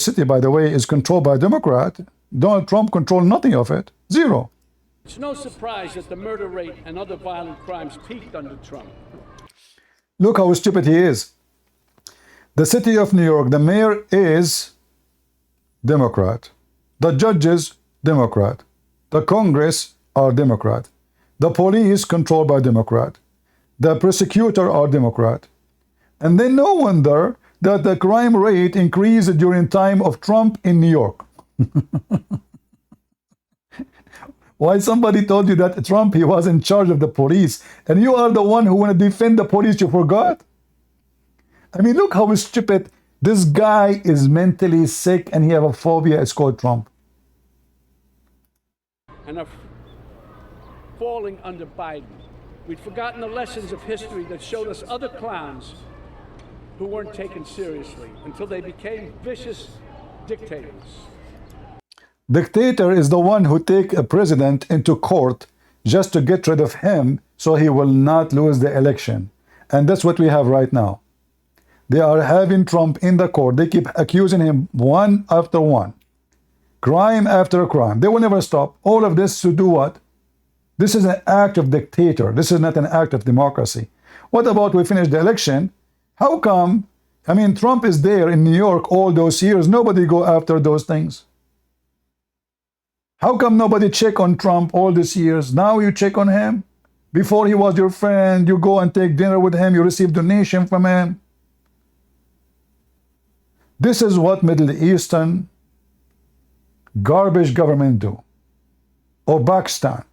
city, by the way, is controlled by a Democrat. Donald Trump controlled nothing of it. Zero. It's no surprise that the murder rate and other violent crimes peaked under Trump. Look how stupid he is. The city of New York, the mayor is Democrat. The judges, Democrat. The Congress are Democrat. The police controlled by Democrat. The prosecutor are Democrat. And then no wonder that the crime rate increased during time of Trump in New York. Why somebody told you that Trump, he was in charge of the police, and you are the one who want to defend the police, you forgot? I mean, look how stupid. This guy is mentally sick and he have a phobia. It's called Trump. And are falling under Biden. We'd forgotten the lessons of history that showed us other clowns who weren't taken seriously until they became vicious dictators. Dictator is the one who take a president into court just to get rid of him so he will not lose the election. And that's what we have right now. They are having Trump in the court. They keep accusing him one after one. Crime after crime. They will never stop. All of this to do what? This is an act of dictator. This is not an act of democracy. What about we finish the election? How come? I mean, Trump is there in New York all those years. Nobody go after those things. How come nobody check on Trump all these years? Now you check on him? Before he was your friend, you go and take dinner with him, you receive donation from him. This is what Middle Eastern garbage government do. Or Pakistan.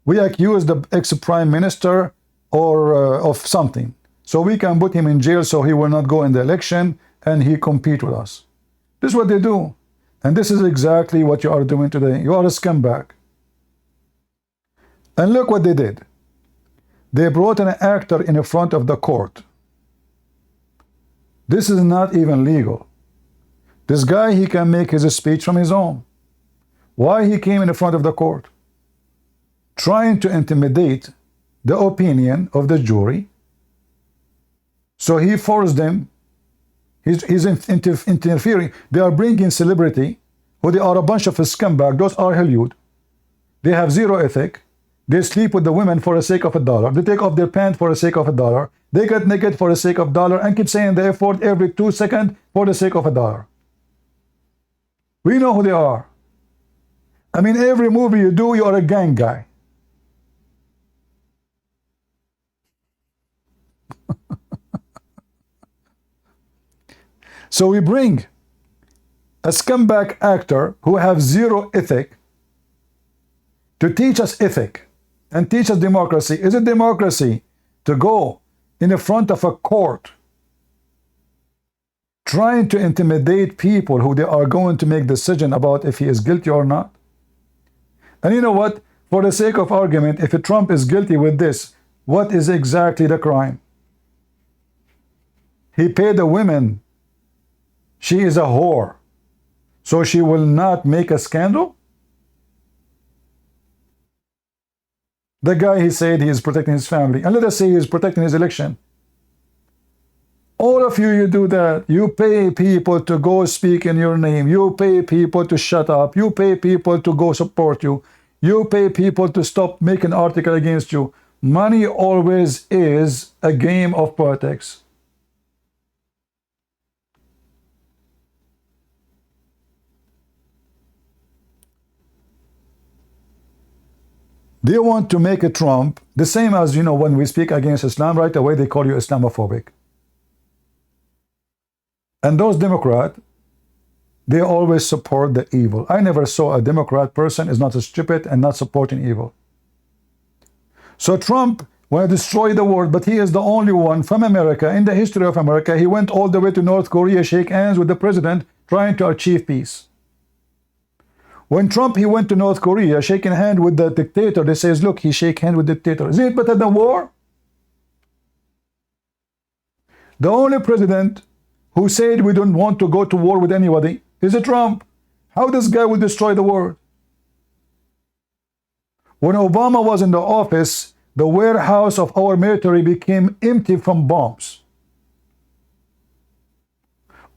We accuse the ex-prime minister or of something. So we can put him in jail so he will not go in the election and he compete with us. This is what they do. And this is exactly what you are doing today. You are a scumbag. And look what they did. They brought an actor in front of the court. This is not even legal. This guy, he can make his speech from his own. Why he came in front of the court? Trying to intimidate the opinion of the jury. So he forced them. He's interfering. They are bringing celebrity, who they are a bunch of scumbags. Those are Hollywood. They have zero ethic. They sleep with the women for the sake of $1. They take off their pants for the sake of $1. They get naked for the sake of $1 and keep saying the F word every 2 seconds for the sake of $1. We know who they are. I mean, every movie you do, you are a gang guy. So we bring a scumbag actor who have zero ethic to teach us ethic and teach us democracy. Is it democracy to go in the front of a court trying to intimidate people who they are going to make decision about if he is guilty or not? And you know what? For the sake of argument, if Trump is guilty with this, what is exactly the crime? He paid the women. She is a whore. So she will not make a scandal? The guy, he said he is protecting his family. And let us say he is protecting his election. All of you, you do that. You pay people to go speak in your name. You pay people to shut up. You pay people to go support you. You pay people to stop making article against you. Money always is a game of politics. They want to make a Trump, the same as, you know, when we speak against Islam, right away they call you Islamophobic. And those Democrats, they always support the evil. I never saw a Democrat person is not stupid and not supporting evil. So Trump want to destroy the world, but he is the only one from America, in the history of America. He went all the way to North Korea, shake hands with the president, trying to achieve peace. When Trump, he went to North Korea, shaking hand with the dictator, they says, look, he shake hand with the dictator. Is it better than war? The only president who said we don't want to go to war with anybody is a Trump. How this guy will destroy the world? When Obama was in the office, the warehouse of our military became empty from bombs.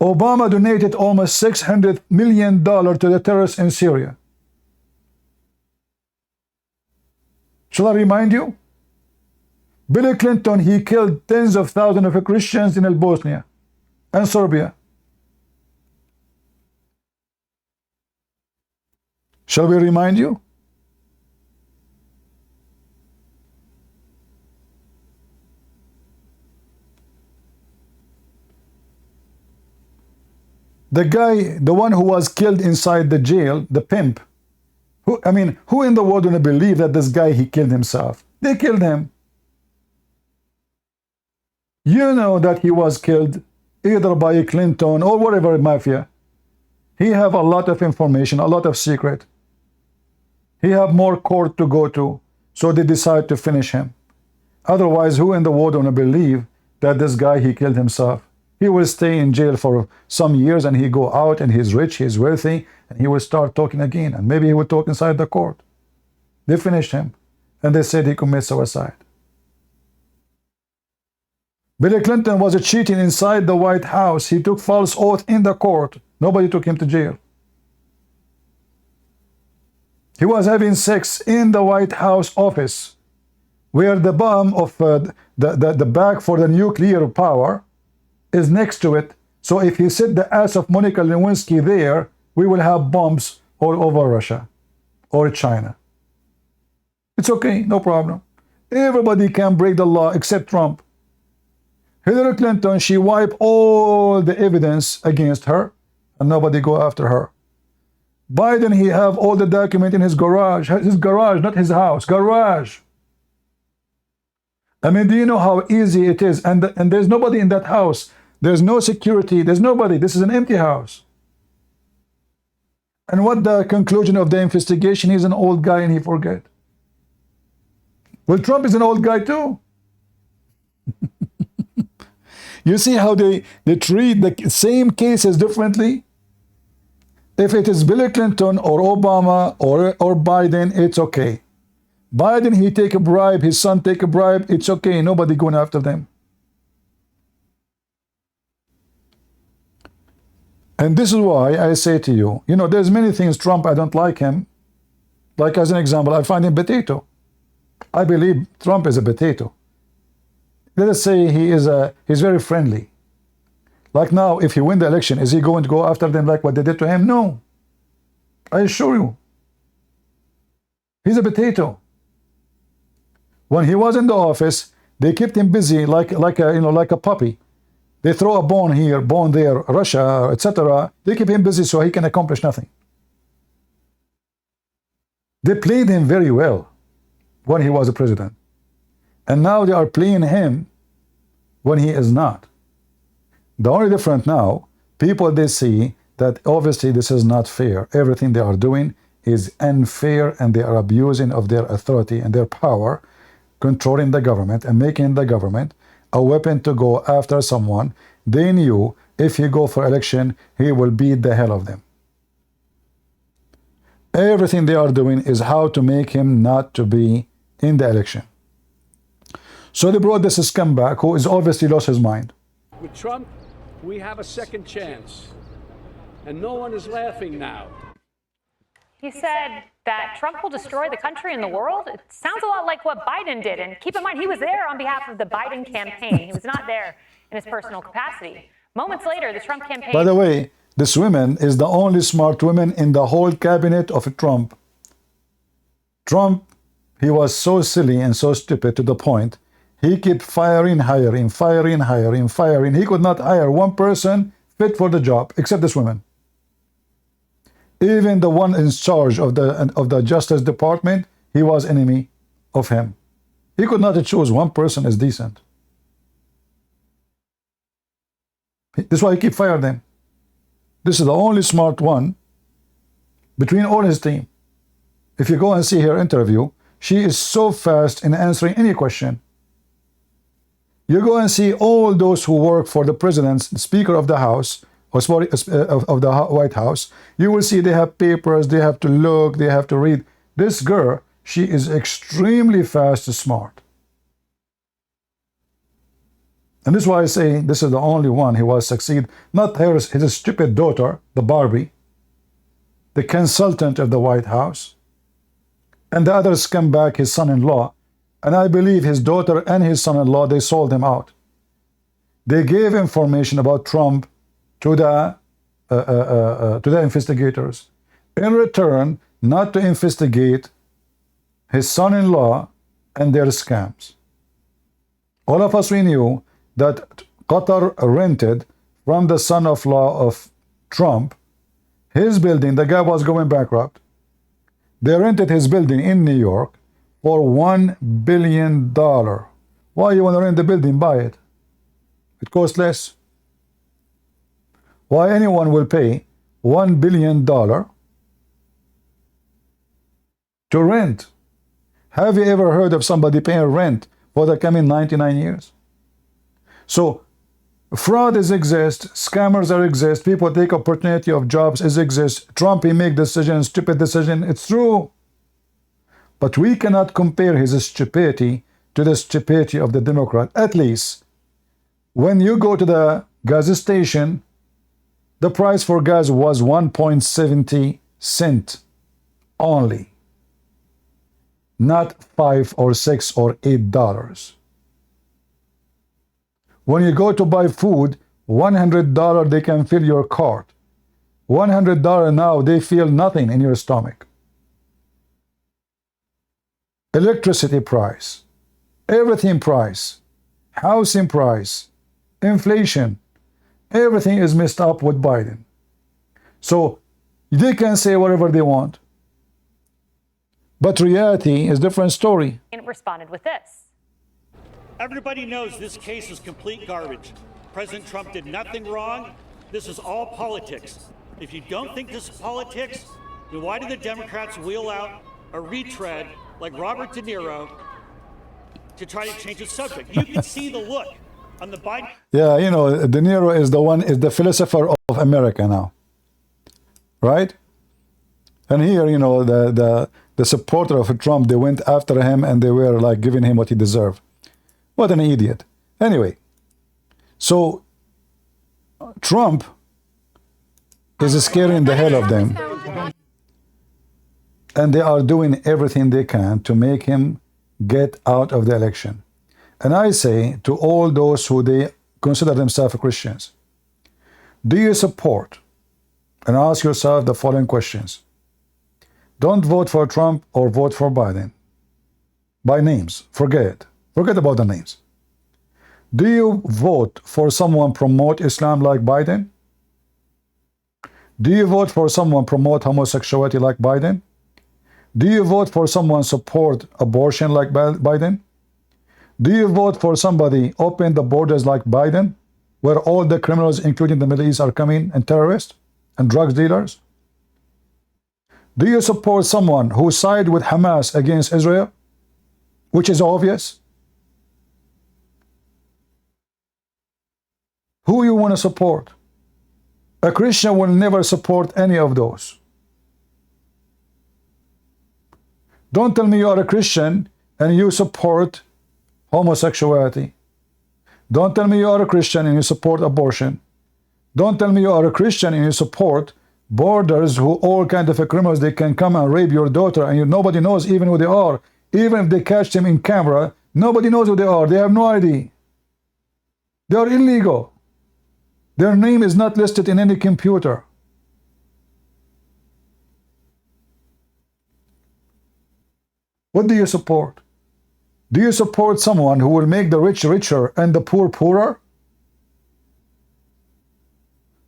Obama donated almost $600 million to the terrorists in Syria. Shall I remind you? Bill Clinton, he killed tens of thousands of Christians in Bosnia and Serbia. Shall we remind you? The guy, the one who was killed inside the jail, the pimp, who in the world would believe that this guy, he killed himself? They killed him. You know that he was killed either by Clinton or whatever mafia. He have a lot of information, a lot of secret. He have more court to go to, so they decide to finish him. Otherwise, who in the world would believe that this guy, he killed himself? He will stay in jail for some years and he go out and he's rich, he's wealthy, and he will start talking again, and maybe he will talk inside the court. They finished him and they said he committed suicide. Bill Clinton was cheating inside the White House. He took false oath in the court. Nobody took him to jail. He was having sex in the White House office, where the bomb of the bag for the nuclear power is next to it. So if he set the ass of Monica Lewinsky there, we will have bombs all over Russia or China. It's okay, no problem. Everybody can break the law except Trump. Hillary Clinton, she wiped all the evidence against her, and nobody go after her. Biden, he have all the document in his garage, not his house, garage. I mean, do you know how easy it is? And there's nobody in that house. There's no security. There's nobody. This is an empty house. And what the conclusion of the investigation? He's an old guy and he forget. Well, Trump is an old guy too. You see how they treat the same cases differently? If it is Bill Clinton or Obama or Biden, it's okay. Biden, he take a bribe, his son take a bribe, it's okay, nobody going after them. And this is why I say to you, you know, there's many things Trump, I don't like him. Like as an example, I find him potato. I believe Trump is a potato. Let us say he's very friendly. Like now, if he win the election, is he going to go after them like what they did to him? No. I assure you. He's a potato. When he was in the office, they kept him busy like a puppy. They throw a bone here, bone there, Russia, etc. They keep him busy so he can accomplish nothing. They played him very well when he was a president. And now they are playing him when he is not. The only difference now, people, they see that obviously this is not fair. Everything they are doing is unfair, and they are abusing of their authority and their power, controlling the government and making the government a weapon to go after someone. They knew if he go for election, he will beat the hell of them. Everything they are doing is how to make him not to be in the election. So they brought this scumbag who is obviously lost his mind. With Trump, we have a second chance. And no one is laughing now. He said that Trump will destroy the country and the world. It sounds a lot like what Biden did. And keep in mind, he was there on behalf of the Biden campaign. He was not there in his personal capacity. Moments later, the Trump campaign... By the way, this woman is the only smart woman in the whole cabinet of Trump. Trump, he was so silly and so stupid to the point he kept firing, hiring. He could not hire one person fit for the job except this woman. Even the one in charge of the Justice Department, he was enemy of him. He could not choose one person as decent. That's why he keep firing them. This is the only smart one between all his team. If you go and see her interview, she is so fast in answering any question. You go and see all those who work for the president, the Speaker of the House, or of the White House, you will see they have papers, they have to look, they have to read. This girl, she is extremely fast and smart. And this is why I say this is the only one who was succeed. Not his stupid daughter, the Barbie, the consultant of the White House, and the others come back, his son-in-law. And I believe his daughter and his son-in-law, they sold him out. They gave information about Trump to the investigators. In return, not to investigate his son-in-law and their scams. All of us, we knew that Qatar rented from the son-in-law of Trump his building. The guy was going bankrupt. They rented his building in New York for $1 billion. Why you want to rent the building? Buy it. It costs less. Why anyone will pay $1 billion to rent? Have you ever heard of somebody paying rent for the coming 99 years? So fraud exists, scammers exist, people take opportunity of jobs exist. Trump, he make decisions, stupid decision. It's true. But we cannot compare his stupidity to the stupidity of the Democrat. At least when you go to the gas station, the price for gas was 1.70 cents only, not $5 or $6 or $8. When you go to buy food, $100 they can fill your cart. $100 now they feel nothing in your stomach. Electricity price, everything price, housing price, inflation, everything is messed up with Biden. So they can say whatever they want, but reality is a different story. And responded with this. Everybody knows this case is complete garbage. President Trump did nothing wrong. This is all politics. If you don't think this is politics, then why do the Democrats wheel out a retread like Robert De Niro to try to change the subject? You can see the look on the Biden. Yeah, you know, De Niro is the philosopher of America now, right? And here, you know, the supporter of Trump, they went after him and they were like giving him what he deserved. What an idiot. Anyway, so Trump is scaring the hell of them. And they are doing everything they can to make him get out of the election. And I say to all those who they consider themselves Christians, do you support? And ask yourself the following questions. Don't vote for Trump or vote for Biden. By names, forget about the names. Do you vote for someone promote Islam like Biden? Do you vote for someone promote homosexuality like Biden? Do you vote for someone support abortion like Biden? Do you vote for somebody open the borders like Biden, where all the criminals, including the Middle East, are coming, and terrorists and drug dealers? Do you support someone who side with Hamas against Israel, which is obvious? Who you want to support? A Christian will never support any of those. Don't tell me you are a Christian and you support homosexuality. Don't tell me you are a Christian and you support abortion. Don't tell me you are a Christian and you support borders who all kinds of criminals, they can come and rape your daughter and nobody knows even who they are. Even if they catch them in camera, nobody knows who they are. They have no ID. They are illegal. Their name is not listed in any computer. What do you support? Do you support someone who will make the rich richer and the poor poorer?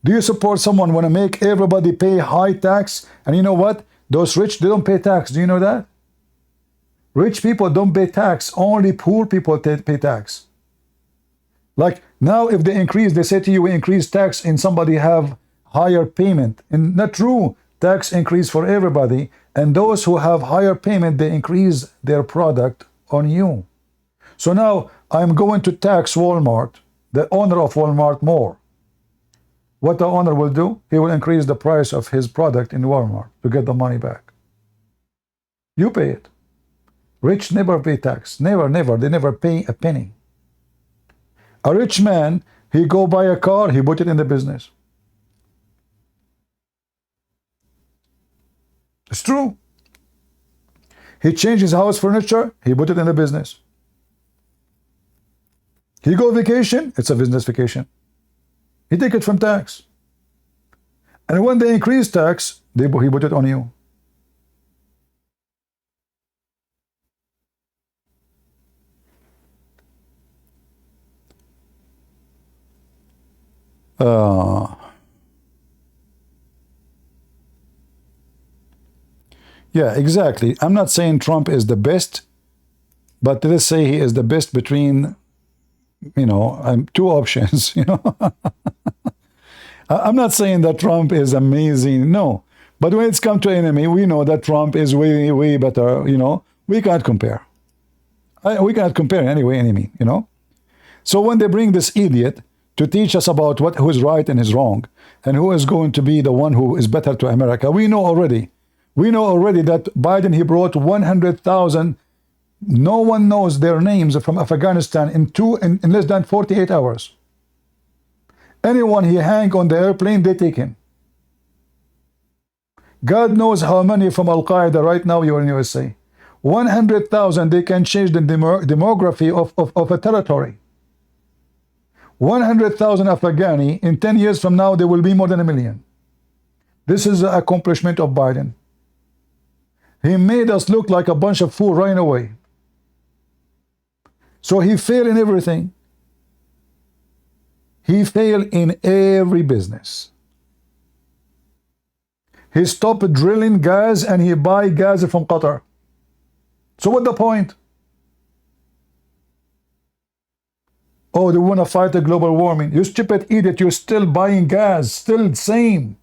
Do you support someone who want to make everybody pay high tax? And you know what? Those rich, they don't pay tax. Do you know that? Rich people don't pay tax. Only poor people pay tax. Like now, if they increase, they say to you, we increase tax and somebody have higher payment. And not true. Tax increase for everybody. And those who have higher payment, they increase their product on you. So now I'm going to tax Walmart, the owner of Walmart, more. What the owner will do, he will increase the price of his product in Walmart to get the money back. You pay it. Rich never pay tax. Never, never. They never pay a penny. A rich man, he go buy a car, he put it in the business. It's true. He changed his house furniture, he put it in the business. He go vacation, it's a business vacation. He take it from tax. And when they increase tax, he put it on you. Yeah, exactly. I'm not saying Trump is the best, but let's say he is the best between, two options, I'm not saying that Trump is amazing, no. But when it's come to enemy, we know that Trump is way, way better, We can't compare. We can't compare anyway, enemy, So when they bring this idiot to teach us about who is right and is wrong, and who is going to be the one who is better to America, we know already that Biden, he brought 100,000, no one knows their names, from Afghanistan in less than 48 hours. Anyone he hang on the airplane, they take him. God knows how many from Al-Qaeda right now you're in USA. 100,000, they can change the demography of a territory. 100,000 Afghani, in 10 years from now, there will be more than 1 million. This is the accomplishment of Biden. He made us look like a bunch of fools running away. So he failed in everything. He failed in every business. He stopped drilling gas and he buy gas from Qatar. So what's the point? Oh, they want to fight the global warming. You stupid idiot, you're still buying gas, still same.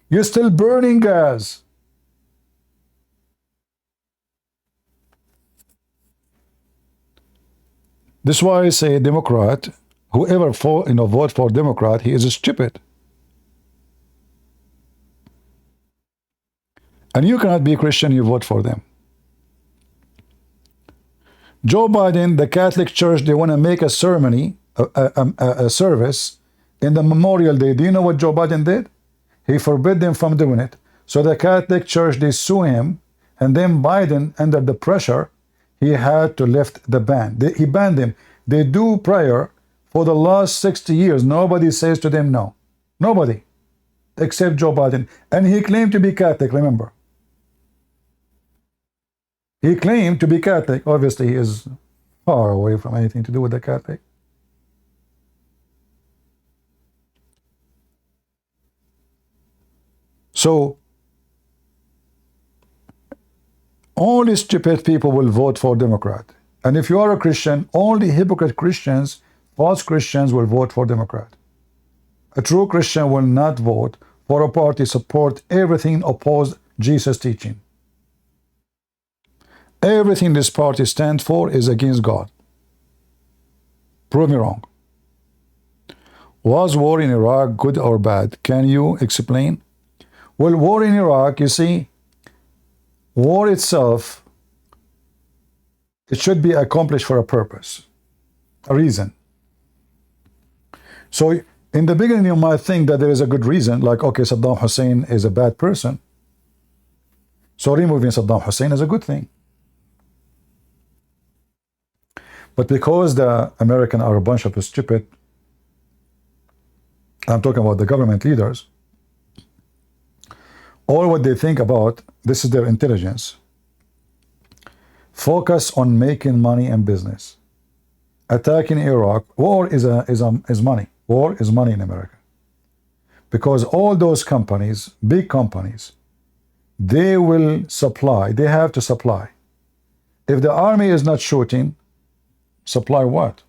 You're still burning gas. This is why I say Democrat, whoever vote for Democrat, he is stupid. And you cannot be Christian, you vote for them. Joe Biden, the Catholic Church, they want to make a ceremony, a service in the Memorial Day. Do you know what Joe Biden did? He forbid them from doing it. So the Catholic Church, they sue him, and then Biden, under the pressure, he had to lift the ban. He banned them. They do prayer for the last 60 years. Nobody says to them no. Nobody. Except Joe Biden. And he claimed to be Catholic, remember. He claimed to be Catholic. Obviously, he is far away from anything to do with the Catholic. So, only stupid people will vote for Democrat. And if you are a Christian, only hypocrite Christians, false Christians will vote for Democrat. A true Christian will not vote for a party support everything opposed Jesus' teaching. Everything this party stands for is against God. Prove me wrong. Was war in Iraq good or bad? Can you explain? Well, war in Iraq, you see, war itself, it should be accomplished for a purpose, a reason. So in the beginning you might think that there is a good reason, like, okay, Saddam Hussein is a bad person, so removing Saddam Hussein is a good thing. But because the Americans are a bunch of stupid, I'm talking about the government leaders, all what they think about, this is their intelligence. Focus on making money and business. Attacking Iraq, war is money. War is money in America. Because all those companies, big companies, they will supply, they have to supply. If the army is not shooting, supply what?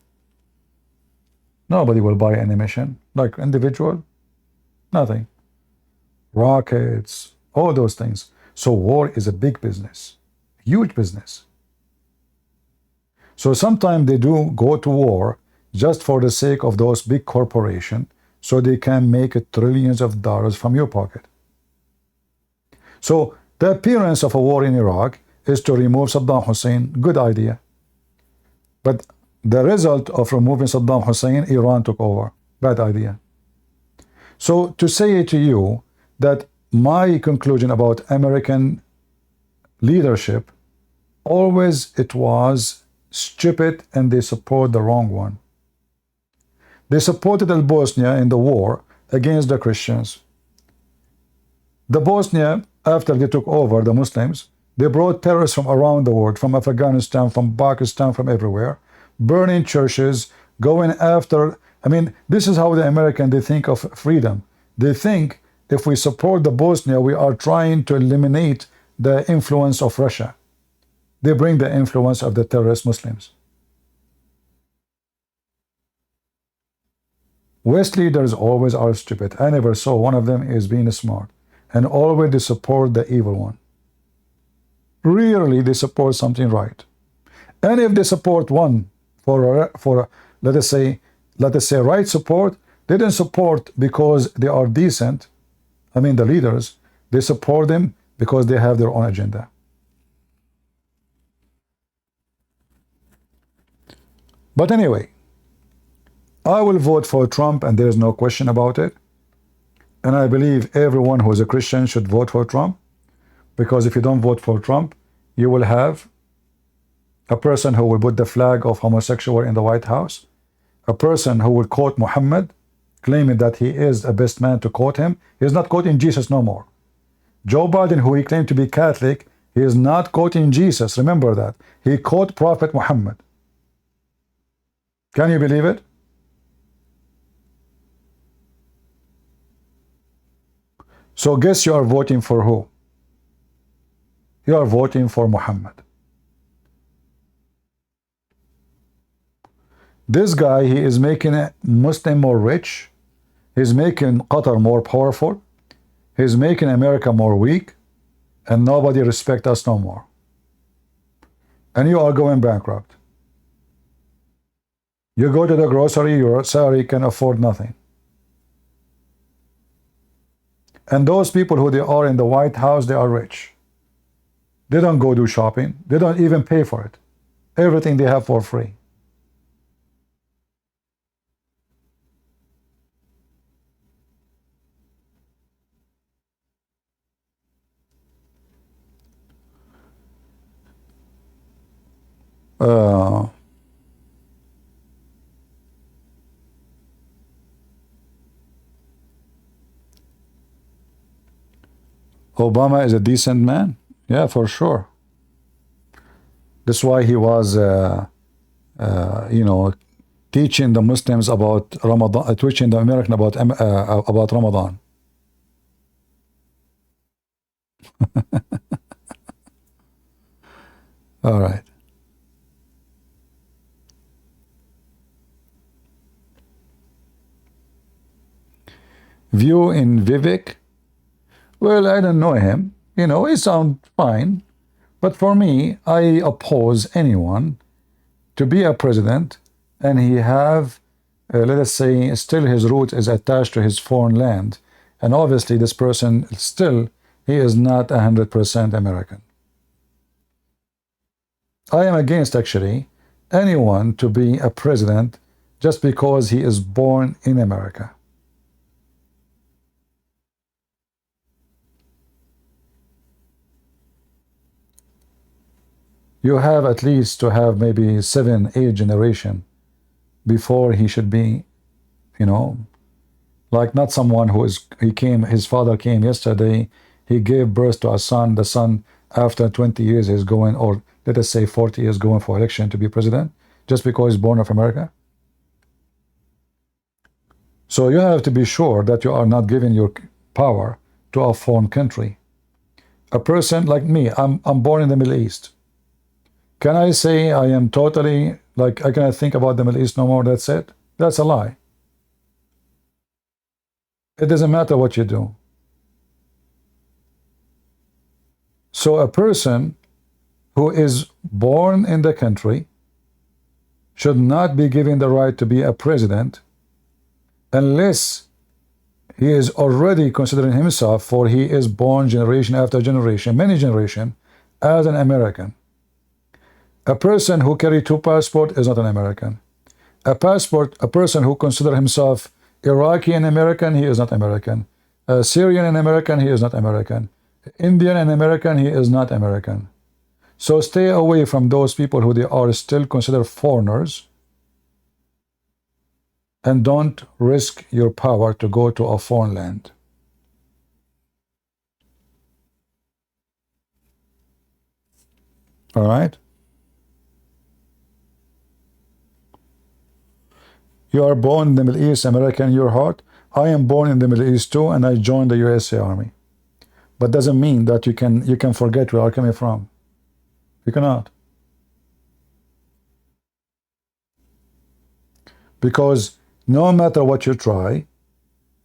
Nobody will buy ammunition, like individual, nothing. Rockets, all those things. So war is a big business, huge business. So sometimes they do go to war just for the sake of those big corporations, so they can make trillions of dollars from your pocket. So the appearance of a war in Iraq is to remove Saddam Hussein. Good idea. But the result of removing Saddam Hussein, Iran took over. Bad idea. So to say to you that my conclusion about American leadership, always it was stupid and they support the wrong one. They supported Bosnia in the war against the Christians. The Bosnia, after they took over the Muslims, they brought terrorists from around the world, from Afghanistan, from Pakistan, from everywhere, burning churches, going after. I mean, this is how the American, they think of freedom. They think if we support the Bosnia, we are trying to eliminate the influence of Russia. They bring the influence of the terrorist Muslims. West leaders always are stupid. I never saw one of them is being smart. And always they support the evil one. Rarely they support something right. And if they support one for let us say right support, they don't support because they are decent. I mean the leaders, they support them because they have their own agenda. But anyway, I will vote for Trump, and there is no question about it. And I believe everyone who is a Christian should vote for Trump, because if you don't vote for Trump, you will have a person who will put the flag of homosexual in the White House, a person who will quote Muhammad, claiming that he is the best man to quote him. He is not quoting Jesus no more. Joe Biden, who he claimed to be Catholic, he is not quoting Jesus. Remember that. He quote Prophet Muhammad. Can you believe it? So guess you are voting for who? You are voting for Muhammad. This guy, he is making a Muslim more rich. He's making Qatar more powerful. He's making America more weak. And nobody respects us no more. And you are going bankrupt. You go to the grocery, your salary can afford nothing. And those people who they are in the White House, they are rich. They don't go do shopping. They don't even pay for it. Everything they have for free. Obama is a decent man. Yeah, for sure. That's why he was, teaching the Muslims about Ramadan, teaching the American about Ramadan. All right. View in Vivek. Well, I don't know him. He sounds fine. But for me, I oppose anyone to be a president and he have, let us say, still his root is attached to his foreign land. And obviously this person still, he is not 100% American. I am against, actually, anyone to be a president just because he is born in America. You have at least to have maybe 7, 8 generation before he should be, like not someone who is, his father came yesterday, he gave birth to a son, the son after 20 years is going, or let us say 40 years going for election to be president, just because he's born of America. So you have to be sure that you are not giving your power to a foreign country. A person like me, I'm born in the Middle East. Can I say I am totally, like, I cannot think about the Middle East no more, that's it? That's a lie. It doesn't matter what you do. So a person who is born in the country should not be given the right to be a president unless he is already considering himself, for he is born generation after generation, many generations, as an American. A person who carry two passports is not an American. A person who considers himself Iraqi and American, he is not American. Syrian and American, he is not American. Indian and American, he is not American. So stay away from those people who they are still considered foreigners, and don't risk your power to go to a foreign land. All right? You are born in the Middle East, American in your heart. I am born in the Middle East too, and I joined the USA Army. But doesn't mean that you can forget where I'm coming from. You cannot. Because no matter what you try,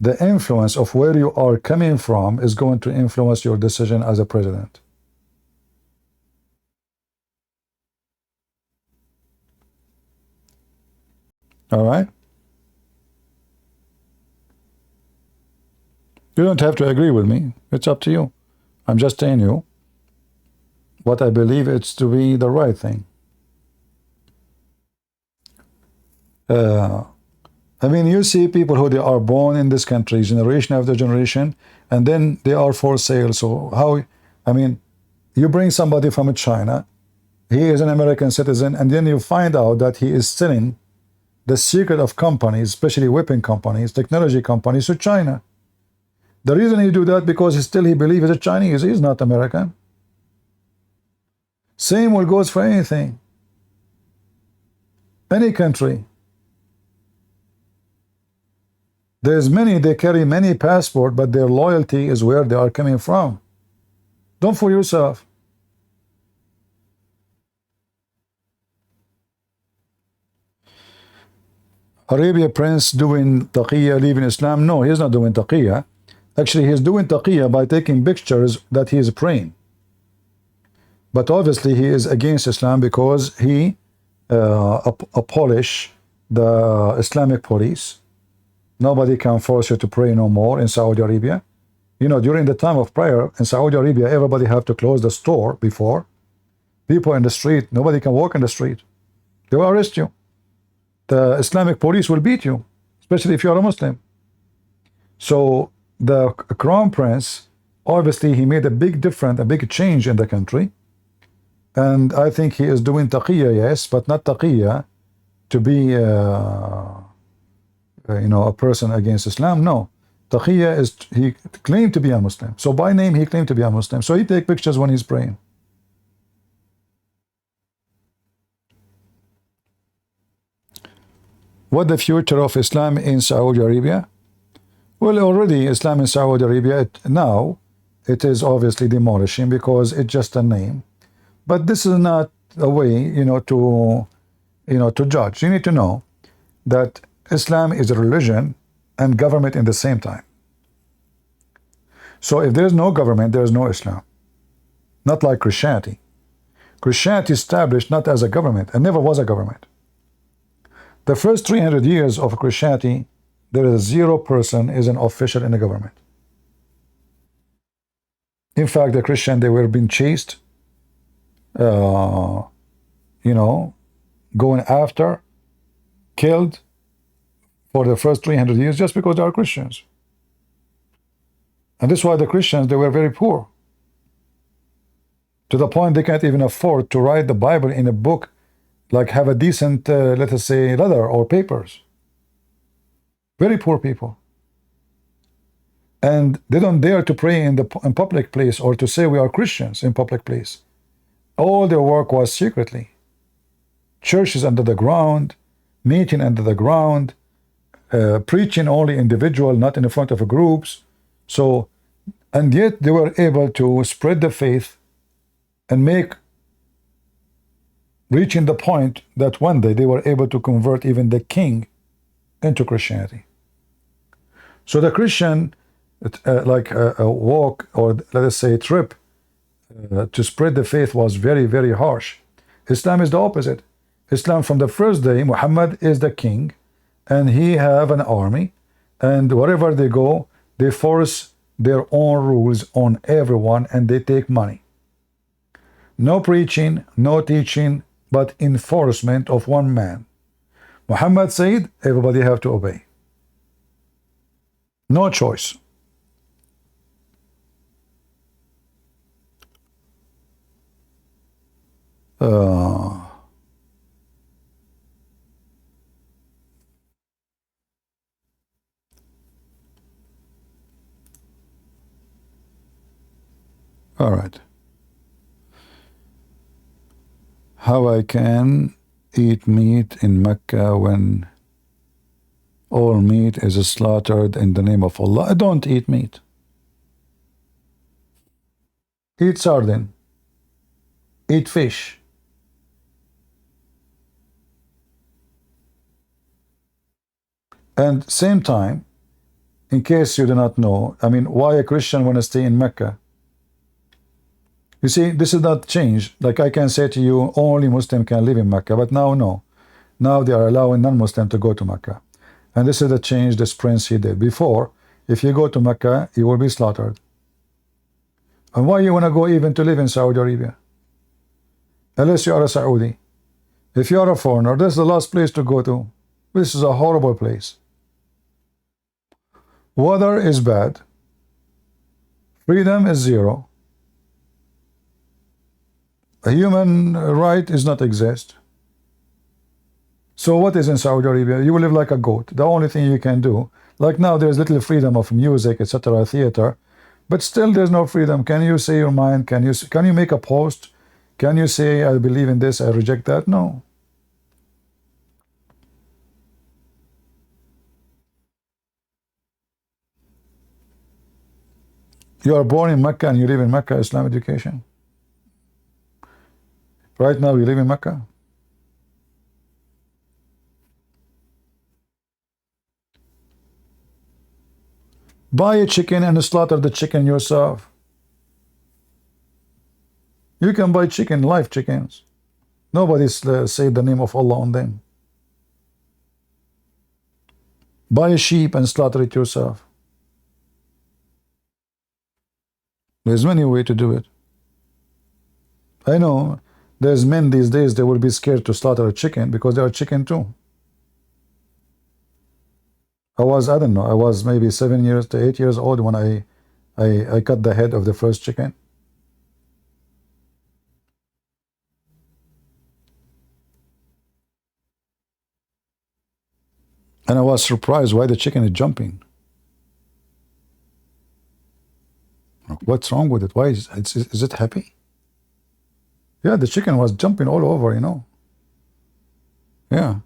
the influence of where you are coming from is going to influence your decision as a president. All right? You don't have to agree with me. It's up to you. I'm just telling you what I believe it's to be the right thing. I mean, you see people who they are born in this country, generation after generation, and then they are for sale. So how, I mean, you bring somebody from China, he is an American citizen, and then you find out that he is selling the secret of companies, especially weapon companies, technology companies, to China. The reason he do that because he believes he's a Chinese. He's not American. Same will goes for anything. Any country. There's many, they carry many passports, but their loyalty is where they are coming from. Don't fool yourself. Arabian prince doing taqiyya, leaving Islam? No, he's not doing taqiyya. Actually, he's doing taqiyya by taking pictures that he is praying. But obviously, he is against Islam because he abolish the Islamic police. Nobody can force you to pray no more in Saudi Arabia. You know, during the time of prayer in Saudi Arabia, everybody have to close the store before. People in the street, nobody can walk in the street. They will arrest you. The Islamic police will beat you, especially if you are a Muslim. So the crown prince, obviously he made a big difference, a big change in the country. And I think he is doing taqiyya, yes, but not taqiyya to be you know, a person against Islam. No, taqiyya is, he claimed to be a Muslim. So by name he claimed to be a Muslim. So he take pictures when he's praying. What the future of Islam in Saudi Arabia? Well, already Islam in Saudi Arabia, now it is obviously demolishing because it's just a name. But this is not a way, you know, to judge. You need to know that Islam is a religion and government in the same time. So if there is no government, there is no Islam. Not like Christianity. Christianity established not as a government and never was a government. The first 300 years of Christianity, there is 0 person is an official in the government. In fact, the Christian, they were being chased, you know, going after, killed for the first 300 years just because they are Christians. And this is why the Christians, they were very poor. To the point they can't even afford to write the Bible in a book, like have a decent, let us say, leather or papers. Very poor people. And they don't dare to pray in public place or to say we are Christians in public place. All their work was secretly. Churches under the ground, meeting under the ground, preaching only individual, not in the front of groups. So, and yet they were able to spread the faith and reaching the point that one day they were able to convert even the king into Christianity. So the Christian, like a walk or let us say a trip to spread the faith was very, very harsh. Islam is the opposite. Islam from the first day, Muhammad is the king and he have an army, and wherever they go, they force their own rules on everyone and they take money. No preaching, no teaching, but enforcement of one man. Muhammad said, everybody have to obey. No choice. All right. How I can eat meat in Mecca when all meat is slaughtered in the name of Allah? I don't eat meat. Eat sardine. Eat fish. And same time, in case you do not know, I mean, why a Christian want to stay in Mecca? You see, this is not change. Like I can say to you, only Muslim can live in Mecca, but now no. Now they are allowing non-Muslim to go to Mecca. And this is the change this prince he did. Before, if you go to Mecca, you will be slaughtered. And why you want to go even to live in Saudi Arabia? Unless you are a Saudi. If you are a foreigner, this is the last place to go to. This is a horrible place. Weather is bad. Freedom is zero. A human right is not exist. So what is in Saudi Arabia? You will live like a goat. The only thing you can do, like now there's little freedom of music, etc., theater, but still there's no freedom. Can you say your mind? Can you make a post? Can you say, I believe in this, I reject that? No. You are born in Mecca and you live in Mecca, Islam education. Right now you live in Mecca. Buy a chicken and slaughter the chicken yourself. You can buy chicken, live chickens. Nobody say the name of Allah on them. Buy a sheep and slaughter it yourself. There's many ways to do it. I know there's men these days, they will be scared to slaughter a chicken because they are chicken too. I don't know, I was maybe 7 years to 8 years old when I cut the head of the first chicken. And I was surprised why the chicken is jumping. What's wrong with it? Why is it happy? Yeah, the chicken was jumping all over, you know. Yeah.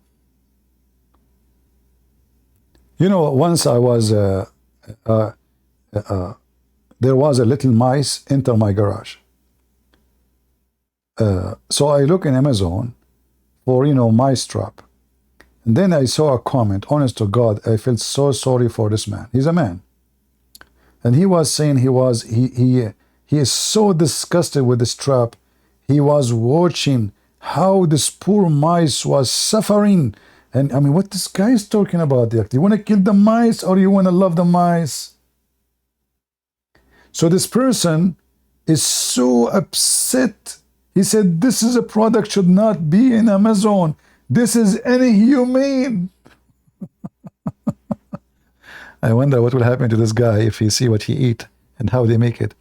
You know, once I was, there was a little mice enter my garage. So I look in Amazon for, you know, mice trap. And then I saw a comment, honest to God, I felt so sorry for this man. He's a man. And he was saying he is so disgusted with this trap. He was watching how this poor mice was suffering. And I mean, what this guy is talking about there? Do you want to kill the mice or you want to love the mice? So this person is so upset. He said, this is a product should not be in Amazon. This is inhumane. I wonder what will happen to this guy if he see what he eat and how they make it.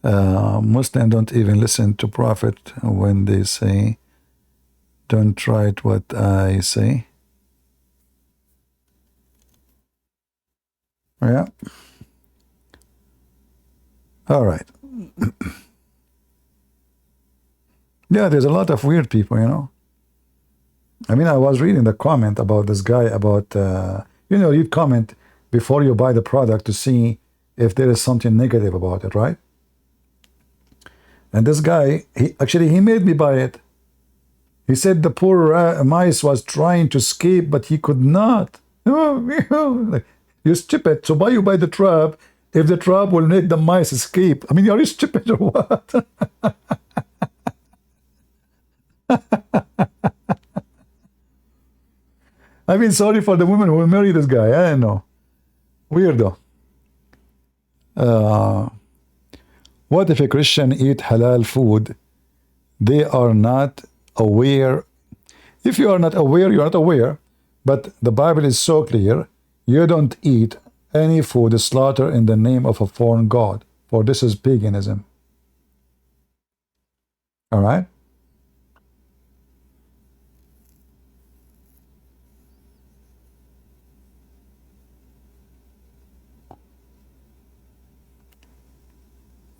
Muslims don't even listen to Prophet when they say, don't try it what I say. Yeah. All right. Yeah, there's a lot of weird people, you know. I mean, I was reading the comment about this guy about, you know, you'd comment before you buy the product to see if there is something negative about it, right? And this guy, he made me buy it. He said the poor mice was trying to escape, but he could not. Like, you're stupid. So why you buy the trap if the trap will make the mice escape? I mean, are you stupid or what? I mean, sorry for the women who will marry this guy. I don't know. Weirdo. What if a Christian eat halal food? They are not aware. If you are not aware, you are not aware. But the Bible is so clear. You don't eat any food slaughtered in the name of a foreign god, for this is paganism. All right?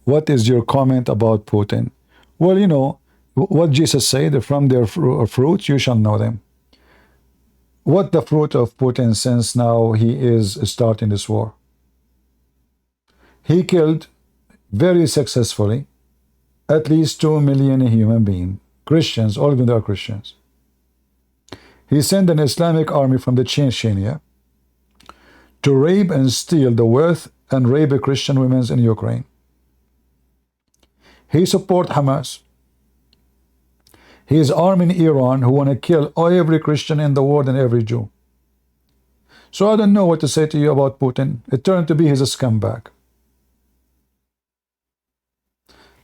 What is your comment about Putin? Well, you know, what Jesus said, from their fruits you shall know them. What the fruit of Putin since now he is starting this war? He killed very successfully at least 2 million human beings, Christians, all of them are Christians. He sent an Islamic army from the Chechnya to rape and steal the wealth and rape Christian women in Ukraine. He support Hamas. He is arming Iran, who want to kill every Christian in the world and every Jew. So I don't know what to say to you about Putin. It turned to be his scumbag.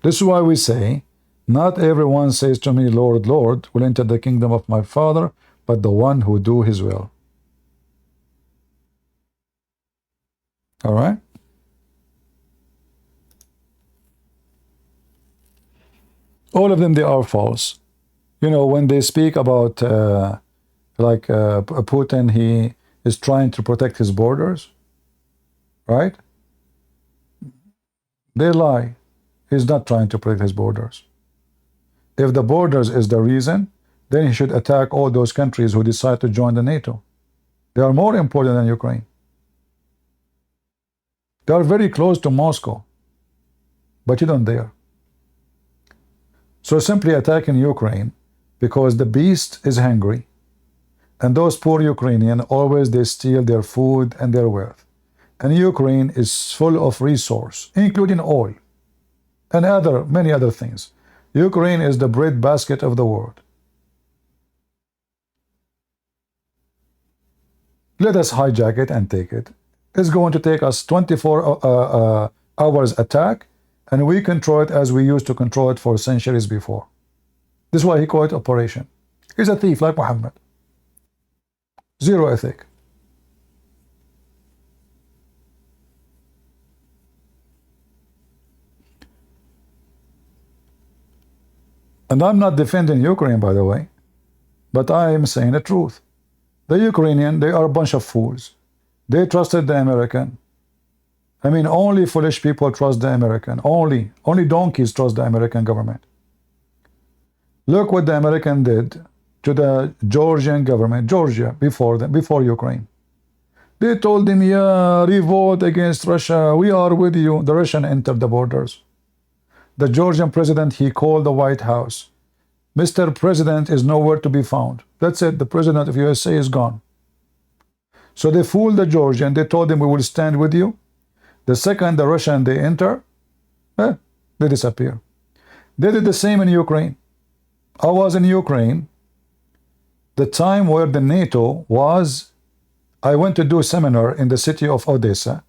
This is why we say, not everyone says to me, Lord, Lord, will enter the kingdom of my Father, but the one who do his will. All right? All of them, they are false. You know, when they speak about Putin, he is trying to protect his borders, right? They lie. He's not trying to protect his borders. If the borders is the reason, then he should attack all those countries who decide to join the NATO. They are more important than Ukraine. They are very close to Moscow, but you don't dare. So simply attacking Ukraine because the beast is hungry, and those poor Ukrainians always they steal their food and their wealth. And Ukraine is full of resource, including oil and many other things. Ukraine is the breadbasket of the world. Let us hijack it and take it. It's going to take us 24 hours attack, and we control it as we used to control it for centuries before. This is why he called it operation. He's a thief like Muhammad. Zero ethic. And I'm not defending Ukraine, by the way, but I am saying the truth. The Ukrainian, they are a bunch of fools. They trusted the American. I mean, only foolish people trust the American. Only donkeys trust the American government. Look what the American did to the Georgian government, Georgia, before Ukraine. They told them, yeah, revolt against Russia. We are with you. The Russian entered the borders. The Georgian president, he called the White House. Mr. President is nowhere to be found. That's it. The president of USA is gone. So they fooled the Georgian. They told them, we will stand with you. The second the Russian they enter, they disappear. They did the same in Ukraine. I was in Ukraine the time where the NATO was. I went to do a seminar in the city of Odessa,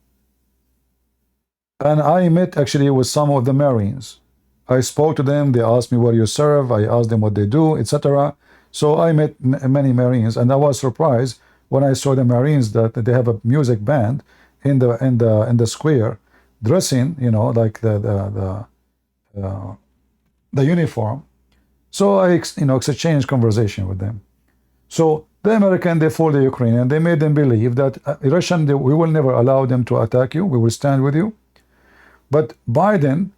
and I met actually with some of the Marines. I spoke to them. They asked me where you serve. I asked them what they do, etc. So I met many Marines, and I was surprised when I saw the Marines that they have a music band in the square, dressing, you know, like the uniform. So I exchanged conversation with them. So the American, they fooled the Ukrainian. They made them believe that Russian, we will never allow them to attack you. We will stand with you. But Biden,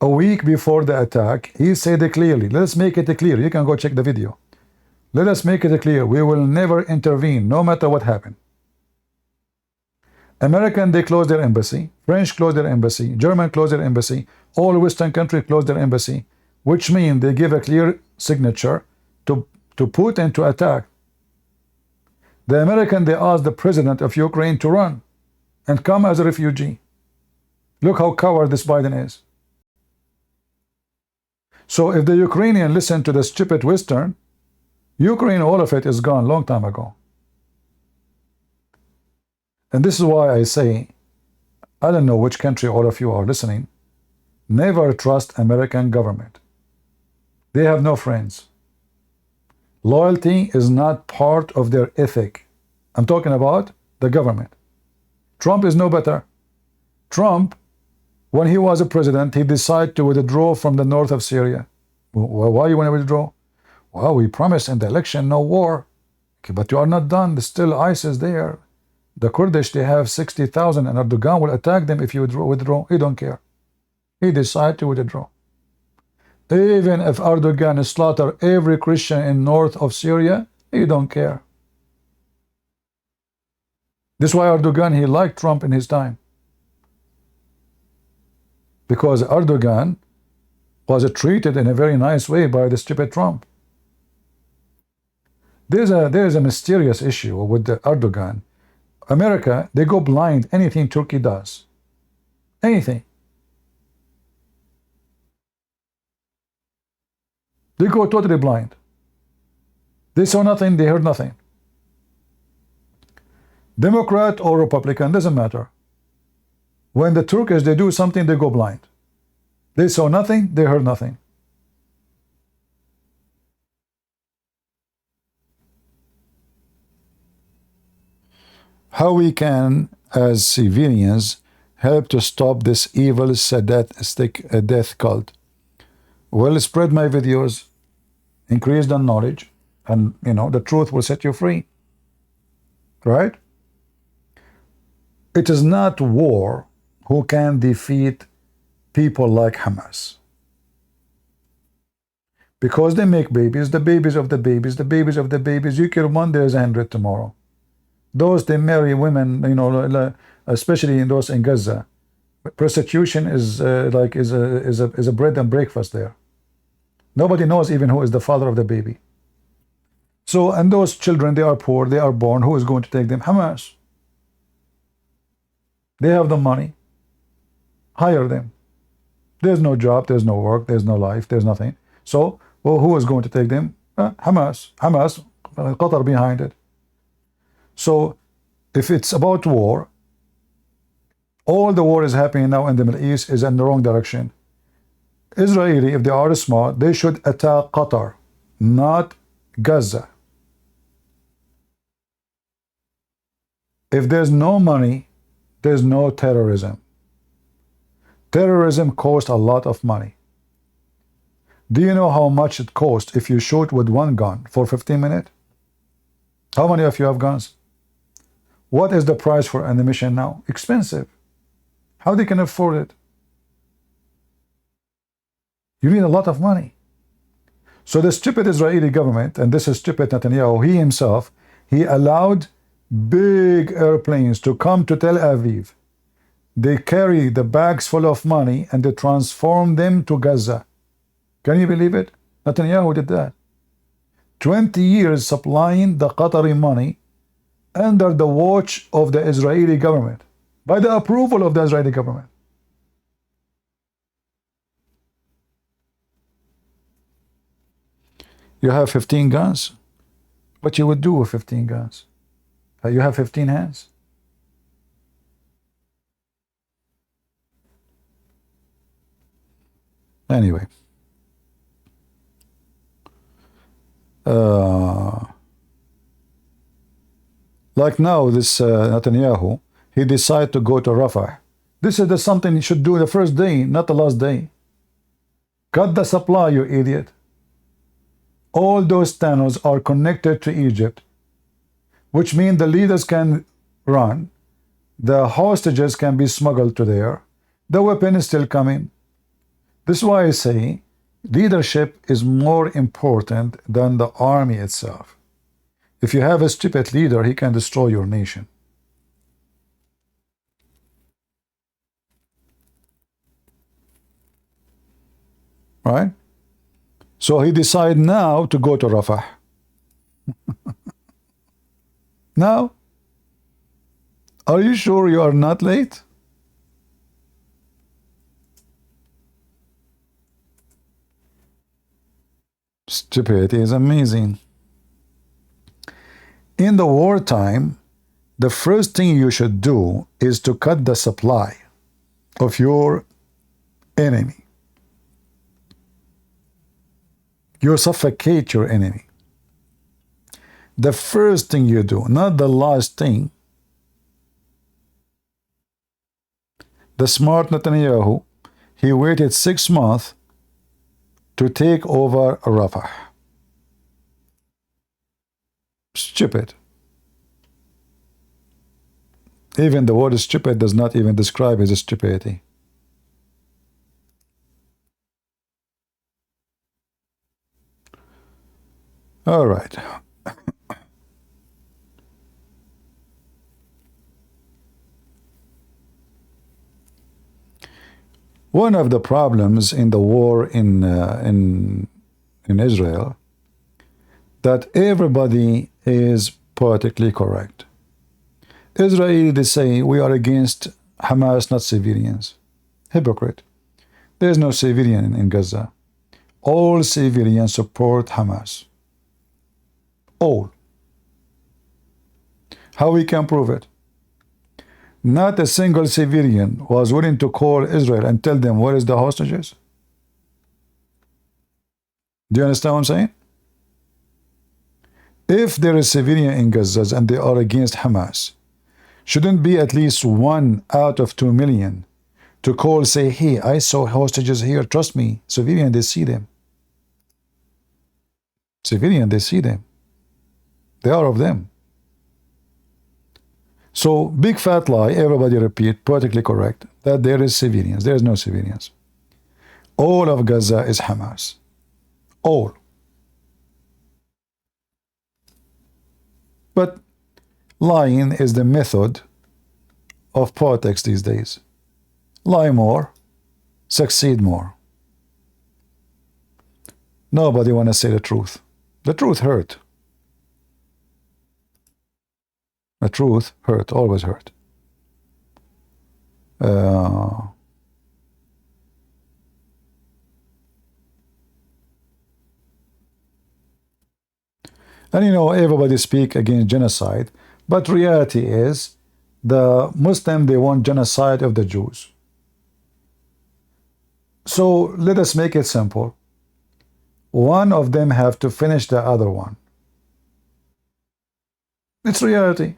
a week before the attack, he said it clearly. Let us make it clear. You can go check the video. Let us make it clear. We will never intervene, no matter what happened. American, they closed their embassy. French closed their embassy. German closed their embassy. All Western countries closed their embassy, which means they give a clear signature to Putin to attack. The American, they asked the president of Ukraine to run and come as a refugee. Look how coward this Biden is. So if the Ukrainian listen to the stupid Western, Ukraine, all of it is gone long time ago. And this is why I say, I don't know which country all of you are listening, never trust American government. They have no friends. Loyalty is not part of their ethic. I'm talking about the government. Trump is no better. Trump, when he was a president, he decided to withdraw from the north of Syria. Why you want to withdraw? Well, we promised in the election no war. Okay, but you are not done. There's still ISIS there. The Kurdish, they have 60,000, and Erdogan will attack them if you withdraw. He don't care. He decided to withdraw. Even if Erdogan slaughter every Christian in north of Syria, he don't care. This is why Erdogan, he liked Trump in his time. Because Erdogan was treated in a very nice way by the stupid Trump. There's a mysterious issue with the Erdogan. America, they go blind anything Turkey does. Anything. They go totally blind. They saw nothing, they heard nothing. Democrat or Republican, doesn't matter. When the Turkish, they do something, they go blind. They saw nothing, they heard nothing. How we can, as civilians, help to stop this evil sadistic death cult? Well, spread my videos, increase the knowledge, and the truth will set you free. Right? It is not war who can defeat people like Hamas. Because they make babies, the babies of the babies, the babies of the babies. You kill one, there's 100 tomorrow. Those, they marry women, especially in those in Gaza. Prostitution is a bread and breakfast there. Nobody knows even who is the father of the baby. So, and those children, they are poor, they are born. Who is going to take them? Hamas. They have the money. Hire them. There's no job, there's no work, there's no life, there's nothing. So, well, who is going to take them? Hamas. Hamas, Qatar behind it. So, if it's about war, all the war is happening now in the Middle East is in the wrong direction. Israeli, if they are smart, they should attack Qatar, not Gaza. If there's no money, there's no terrorism. Terrorism costs a lot of money. Do you know how much it costs if you shoot with one gun for 15 minutes? How many of you have guns? What is the price for ammunition now? Expensive. How they can afford it? You need a lot of money. So the stupid Israeli government, and this is stupid Netanyahu, he himself, he allowed big airplanes to come to Tel Aviv. They carry the bags full of money and they transform them to Gaza. Can you believe it? Netanyahu did that. 20 years supplying the Qatari money under the watch of the Israeli government, by the approval of the Israeli government. You have 15 guns? What you would do with 15 guns? You have 15 hands? Anyway. Like now, this Netanyahu, he decided to go to Rafah. This is something he should do the first day, not the last day. Cut the supply, you idiot. All those tunnels are connected to Egypt, which means the leaders can run, the hostages can be smuggled to there, the weapon is still coming. This is why I say leadership is more important than the army itself. If you have a stupid leader, he can destroy your nation. Right? So he decided now to go to Rafah. Now, are you sure you are not late? Stupidity is amazing. In the wartime, the first thing you should do is to cut the supply of your enemy. You suffocate your enemy. the first thing you do, not the last thing. The smart Netanyahu, he waited 6 months to take over Rafah. Stupid. Even the word stupid does not even describe his stupidity. All right. One of the problems in the war in Israel, that everybody is politically correct. Israel, they say, we are against Hamas, not civilians. Hypocrite. There is no civilian in Gaza. All civilians support Hamas. All. How we can prove it? Not a single civilian was willing to call Israel and tell them where is the hostages. Do you understand what I'm saying? If there is civilian in Gaza and they are against Hamas, shouldn't be at least 1 out of 2 million to call, say, hey, I saw hostages here, trust me. Civilian, they see them. Civilian, they see them. They are of them. So, big fat lie, everybody repeat, politically correct, that there is civilians. There is no civilians. All of Gaza is Hamas. All. But lying is the method of politics these days. Lie more, succeed more. Nobody want to say the truth. The truth hurt. The truth hurt, always hurt. And you know, everybody speak against genocide, but reality is the Muslim, they want genocide of the Jews. So let us make it simple. One of them have to finish the other one. It's reality.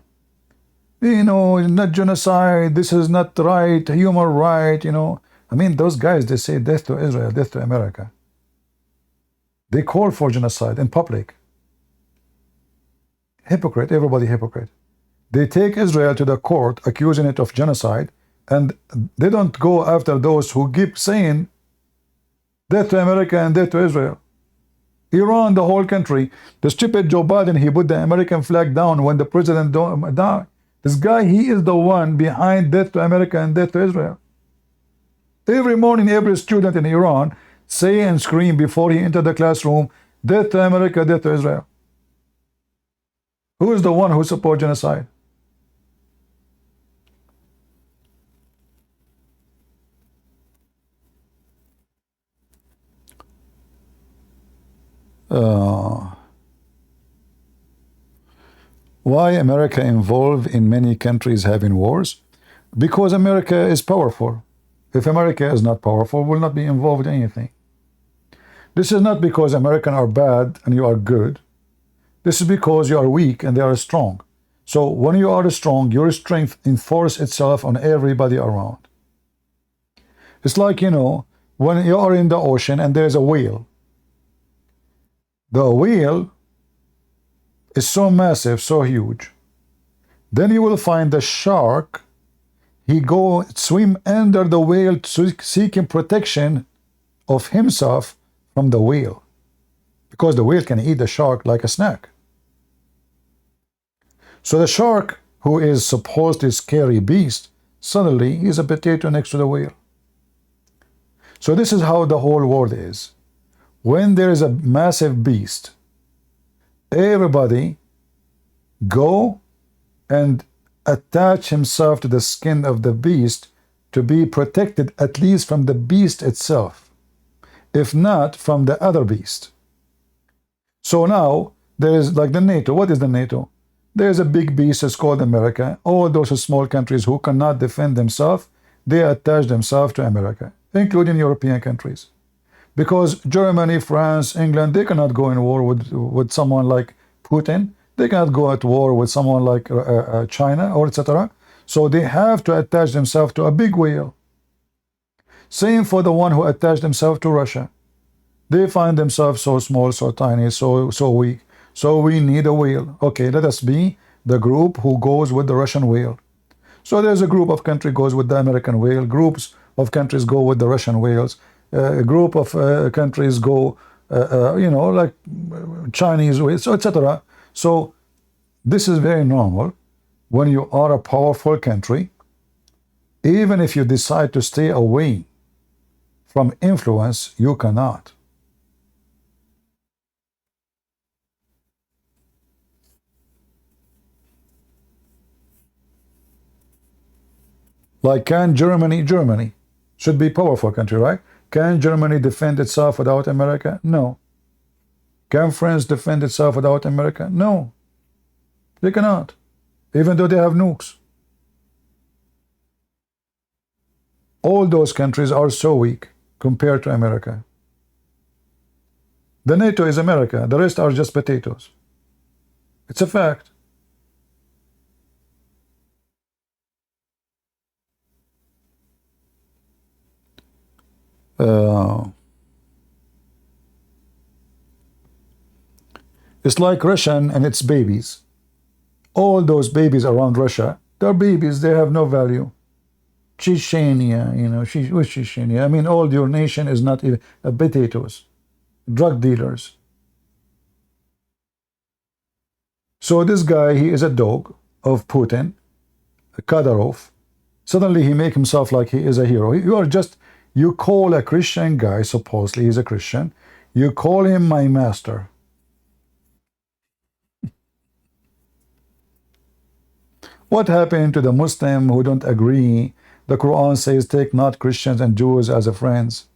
You know, not genocide, this is not right, human right, you know. I mean, those guys, they say death to Israel, death to America. They call for genocide in public. Hypocrite, everybody hypocrite. They take Israel to the court, accusing it of genocide, and they don't go after those who keep saying death to America and death to Israel. Iran, the whole country, the stupid Joe Biden, he put the American flag down when the president died. This guy, he is the one behind death to America and death to Israel. Every morning, every student in Iran say and scream before he enter the classroom, death to America, death to Israel. Who is the one who supports genocide? Why America involved in many countries having wars? Because America is powerful. If America is not powerful, will not be involved in anything. This is not because Americans are bad and you are good. This is because you are weak and they are strong. So when you are strong, your strength enforces itself on everybody around. It's like, you know, when you are in the ocean and there's a whale. The whale is so massive, so huge. Then you will find the shark. He go swim under the whale, seeking protection of himself from the whale, because the whale can eat the shark like a snack. So the shark, who is supposed to be a scary beast, suddenly is a potato next to the whale. So this is how the whole world is. When there is a massive beast, everybody go and attach himself to the skin of the beast to be protected at least from the beast itself, if not from the other beast. So now there is like the NATO. What is the NATO? There is a big beast, it's called America. All those small countries who cannot defend themselves, they attach themselves to America, including European countries. Because Germany, France, England, they cannot go in war with someone like Putin. They cannot go at war with someone like China or etc. So they have to attach themselves to a big whale. Same for the one who attached themselves to Russia. They find themselves so small, so tiny, so weak. So we need a whale. Okay, let us be the group who goes with the Russian whale. So there's a group of countries goes with the American whale. Groups of countries go with the Russian whales. A group of countries go, like Chinese whales, so etc. So this is very normal when you are a powerful country. Even if you decide to stay away from influence, you cannot. Like, can Germany should be a powerful country, right? Can Germany defend itself without America? No. Can France defend itself without America? No. They cannot, even though they have nukes. All those countries are so weak compared to America. The NATO is America. The rest are just potatoes. It's a fact. It's like Russia and its babies. All those babies around Russia, they're babies. They have no value. Chechnya, who's Chechnya? I mean, all your nation is not even potatoes, drug dealers. So this guy, he is a dog of Putin, Kadyrov. Suddenly he make himself like he is a hero. You call a Christian guy, supposedly he's a Christian, you call him my master. What happened to the Muslim who don't agree? The Quran says, take not Christians and Jews as a friends.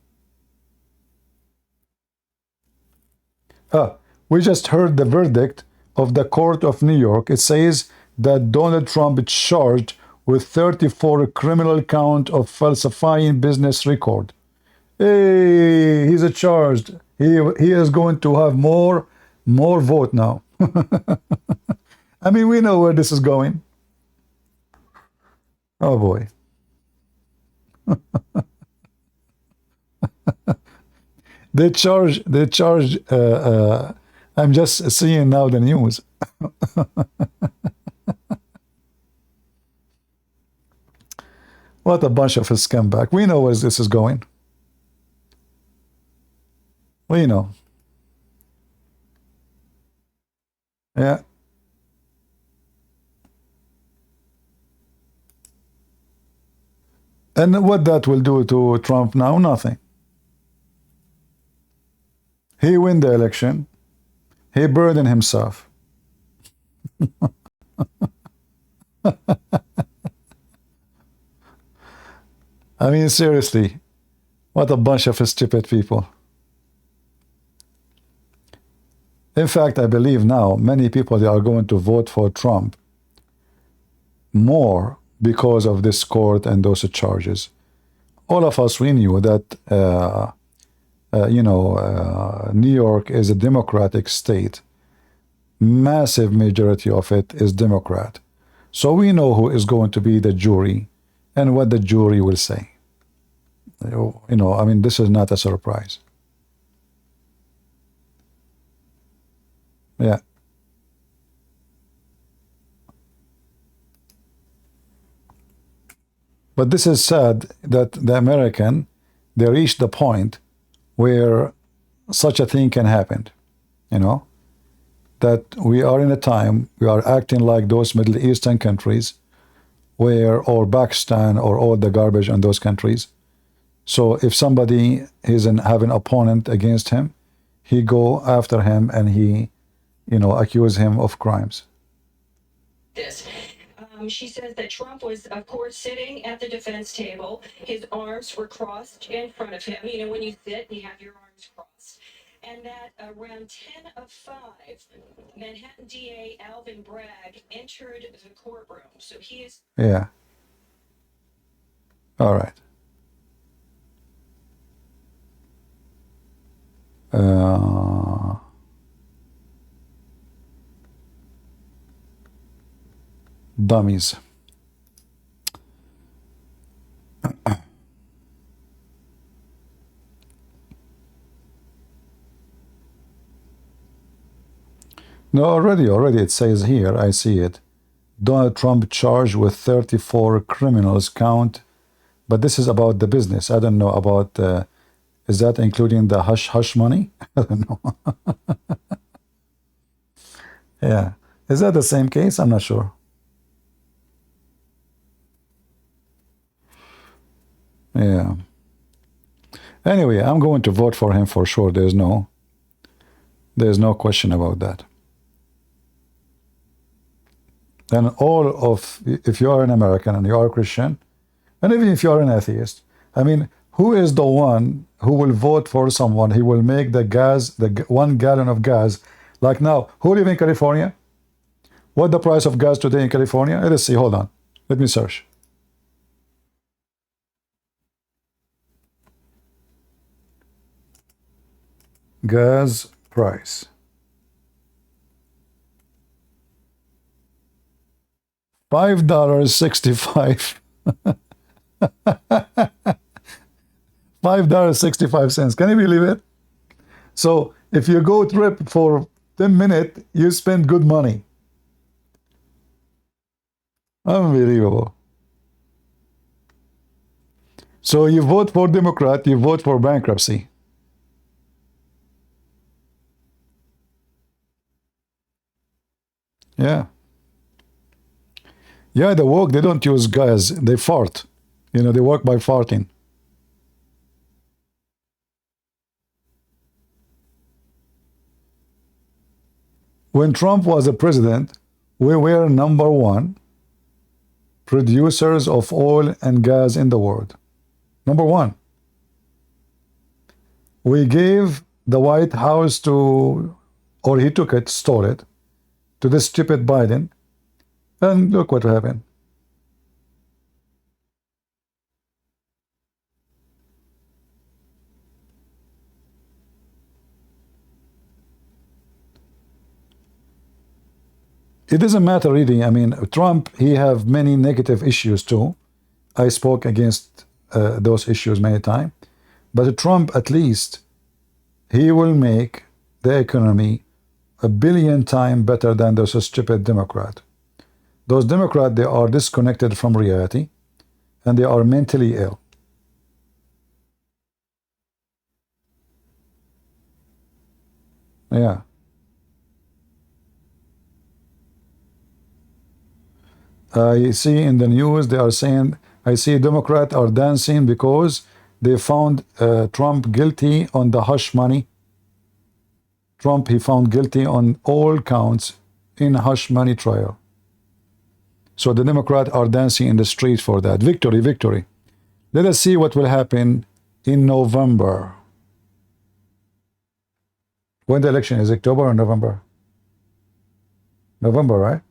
We just heard the verdict of the court of New York. It says that Donald Trump is charged with 34 criminal count of falsifying business record. Hey, he's charged. He is going to have more vote now. I mean, we know where this is going. Oh boy. They charge I'm just seeing now the news. What a bunch of a scumbag. We know where this is going. We know. Yeah. And what that will do to Trump now? Nothing. He win the election. He burdened himself. I mean, seriously, what a bunch of stupid people. In fact, I believe now many people, they are going to vote for Trump more because of this court and those charges. All of us, we knew that, New York is a Democratic state. Massive majority of it is Democrat. So we know who is going to be the jury and what the jury will say. I mean, this is not a surprise. Yeah. But this is sad that the American, they reached the point where such a thing can happen, that we are in a time, we are acting like those Middle Eastern countries or Pakistan or all the garbage in those countries. So if somebody have an opponent against him, he go after him and he, accuse him of crimes. She says that Trump was, of course, sitting at the defense table. His arms were crossed in front of him. When you sit, you have your arms crossed. And that around 10 of 5, Manhattan DA Alvin Bragg entered the courtroom. So he is... Yeah. All right. Dummies. No, already it says here, I see it. Donald Trump charged with 34 criminals count, but this is about the business. I don't know about, is that including the hush money? I don't know. Yeah. Is that the same case? I'm not sure. Yeah. Anyway, I'm going to vote for him for sure. There's no question about that. And if you are an American and you are a Christian, and even if you are an atheist, I mean, who is the one who will vote for someone who will make the 1 gallon of gas, like now, who live in California? What the price of gas today in California? Let's see, hold on. Let me search. Gas price. $5.65. $5.65. Can you believe it? So if you go trip for 10 minutes, you spend good money. Unbelievable. So you vote for Democrat, you vote for bankruptcy. Yeah. Yeah, they work, they don't use gas, they fart. You know, they work by farting. When Trump was a president, we were #1 producers of oil and gas in the world. #1. We gave the White House or he took it, stole it, to this stupid Biden, and look what happened. It doesn't matter really. I mean, Trump, he have many negative issues too. I spoke against those issues many times. But Trump, at least, he will make the economy 1 billion times better than those stupid Democrats. Those Democrats, they are disconnected from reality, and they are mentally ill. Yeah. I see in the news they are saying, I see Democrats are dancing because they found Trump guilty on the hush money. Trump, he found guilty on all counts in hush money trial. So the Democrats are dancing in the street for that. Victory, victory. Let us see what will happen in November. When the election is, October or November? November, right?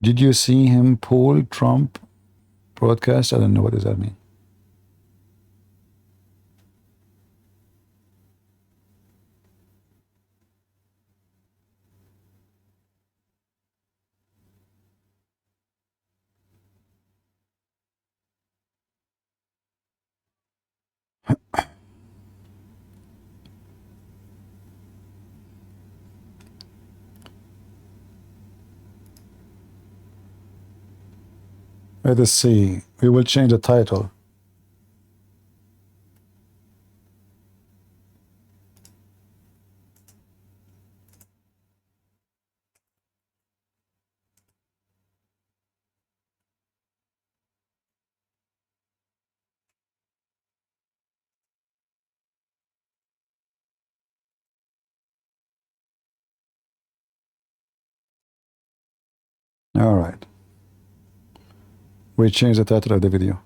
Did you see him pull Trump broadcast? I don't know, what does that mean? Let us see. We will change the title. All right. We change the title of the video.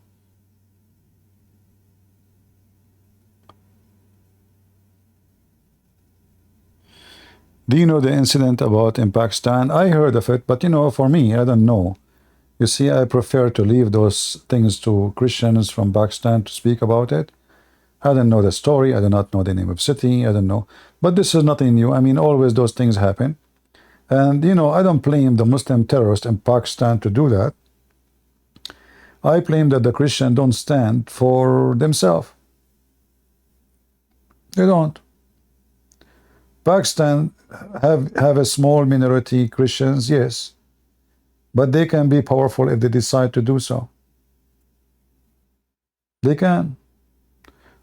Do you know the incident about in Pakistan? I heard of it, but you know, for me, I don't know. You see, I prefer to leave those things to Christians from Pakistan to speak about it. I don't know the story. I do not know the name of city. I don't know. But this is nothing new. I mean, always those things happen. And, you know, I don't blame the Muslim terrorists in Pakistan to do that. I blame that the Christians don't stand for themselves. They don't. Pakistan have a small minority Christians, yes. But they can be powerful if they decide to do so. They can.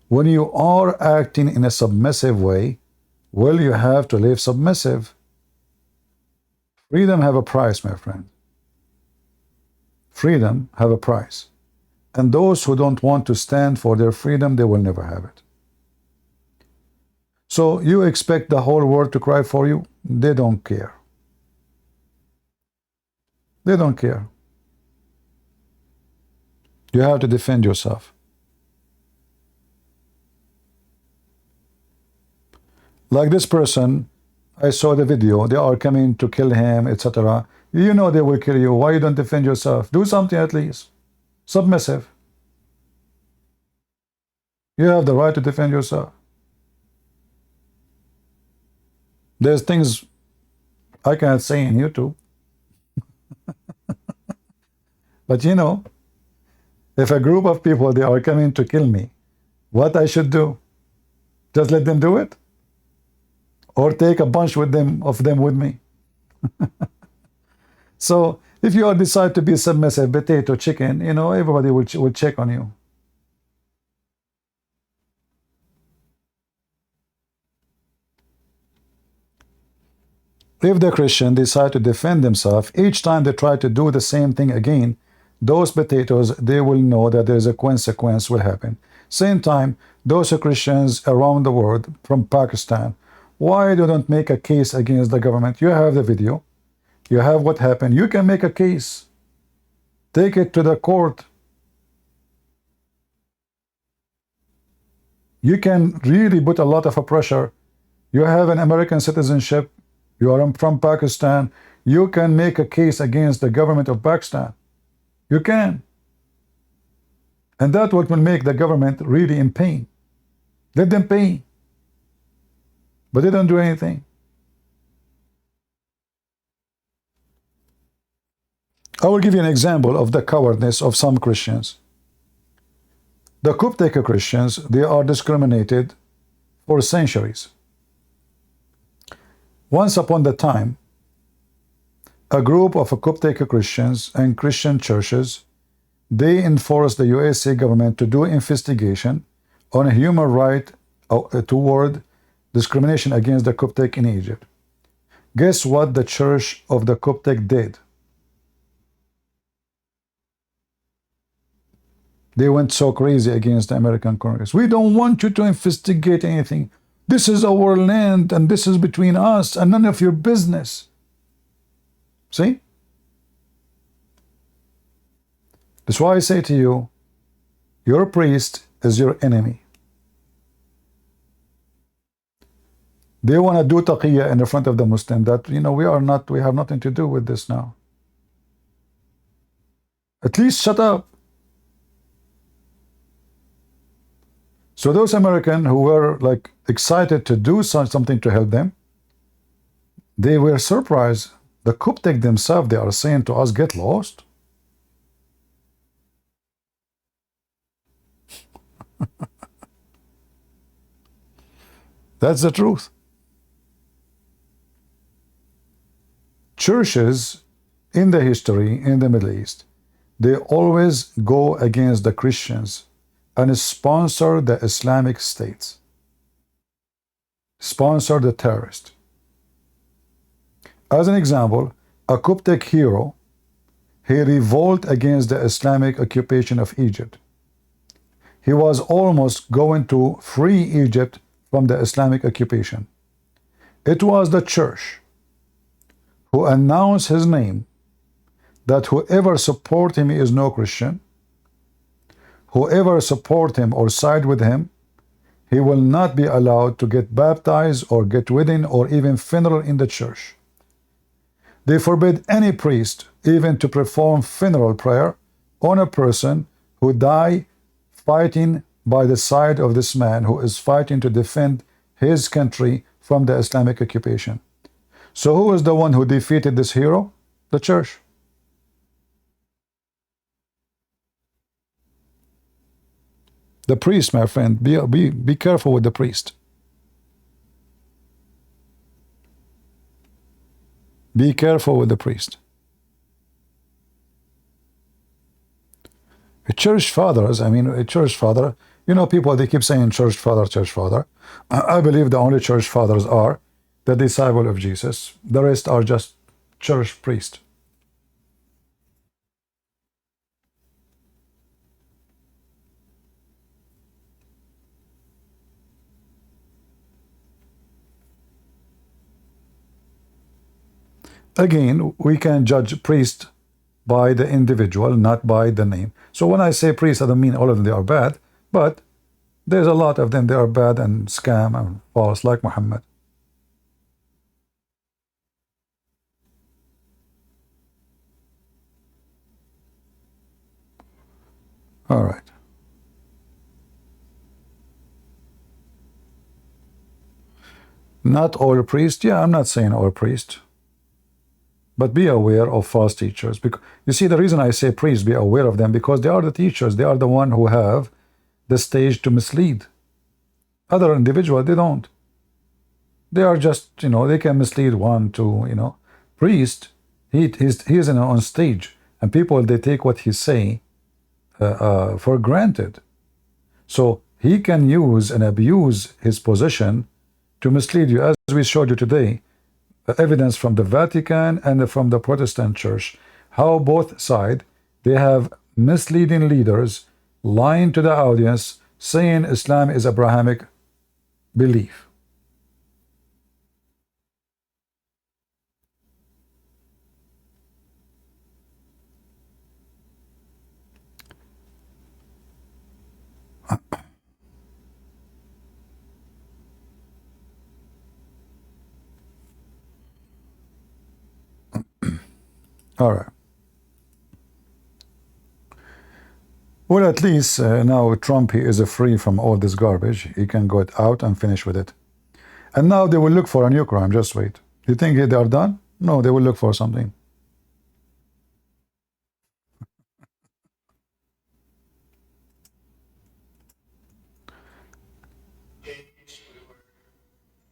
When you are acting in a submissive way, well, you have to live submissive. Freedom have a price, my friend. Freedom have a price. And those who don't want to stand for their freedom, they will never have it. So you expect the whole world to cry for you? They don't care. They don't care. You have to defend yourself. Like this person, I saw the video, they are coming to kill him, etc. You know they will kill you. Why you don't defend yourself? Do something at least. Submissive. You have the right to defend yourself. There's things I cannot say in YouTube. But you know, if a group of people, they are coming to kill me, what I should do? Just let them do it? Or take a bunch of them with me? So if you decide to be submissive, potato, chicken, you know, everybody will check on you. If the Christian decide to defend themselves, each time they try to do the same thing again, those potatoes, they will know that there's a consequence will happen. Same time, those Christians around the world, from Pakistan, why they don't make a case against the government? You have the video. You have what happened. You can make a case. Take it to the court. You can really put a lot of pressure. You have an American citizenship. You are from Pakistan. You can make a case against the government of Pakistan. You can. And that's what will make the government really in pain. Let them pay. But they don't do anything. I will give you an example of the cowardice of some Christians. The Coptic Christians, they are discriminated for centuries. Once upon a time, a group of Coptic Christians and Christian churches, they enforced the USA government to do investigation on a human right toward discrimination against the Coptic in Egypt. Guess what the Church of the Coptic did? They went so crazy against the American Congress. We don't want you to investigate anything. This is our land and this is between us and none of your business. See? That's why I say to you, your priest is your enemy. They want to do taqiyya in the front of the Muslim that, you know, we have nothing to do with this now. At least shut up. So those Americans who were like excited to do something to help them, they were surprised. The Coptic themselves, they are saying to us, get lost. That's the truth. Churches in the history in the Middle East, they always go against the Christians and sponsor the Islamic states, sponsor the terrorist. As an example, a Coptic hero, he revolted against the Islamic occupation of Egypt. He was almost going to free Egypt from the Islamic occupation. It was the church who announced his name, that whoever support him is no Christian. Whoever support him or side with him, he will not be allowed to get baptized or get wedding or even funeral in the church. They forbid any priest even to perform funeral prayer on a person who died fighting by the side of this man who is fighting to defend his country from the Islamic occupation. So who is the one who defeated this hero? The church. The priest, my friend, be careful with the priest. Be careful with the priest. A church fathers, I mean, a church father, you know, people, they keep saying church father, church father. I believe the only church fathers are the disciple of Jesus. The rest are just church priests. Again, we can judge priest by the individual, not by the name. So when I say priest, I don't mean all of them they are bad, but there's a lot of them they are bad and scam and false, like Muhammad. All right. Not all priests. Yeah, I'm not saying all priests. But be aware of false teachers. Because you see, the reason I say priests, be aware of them, because they are the teachers. They are the one who have the stage to mislead. Other individuals, they don't. They are just, you know, they can mislead one, two, you know. Priest, he's on stage, and people, they take what he say for granted. So he can use and abuse his position to mislead you, as we showed you today. Evidence from the Vatican and from the Protestant Church, how both sides, they have misleading leaders lying to the audience, saying Islam is Abrahamic belief. All right. Well, at least now Trump, he is free from all this garbage. He can go out and finish with it. And now they will look for a new crime. Just wait. You think they are done? No, they will look for something.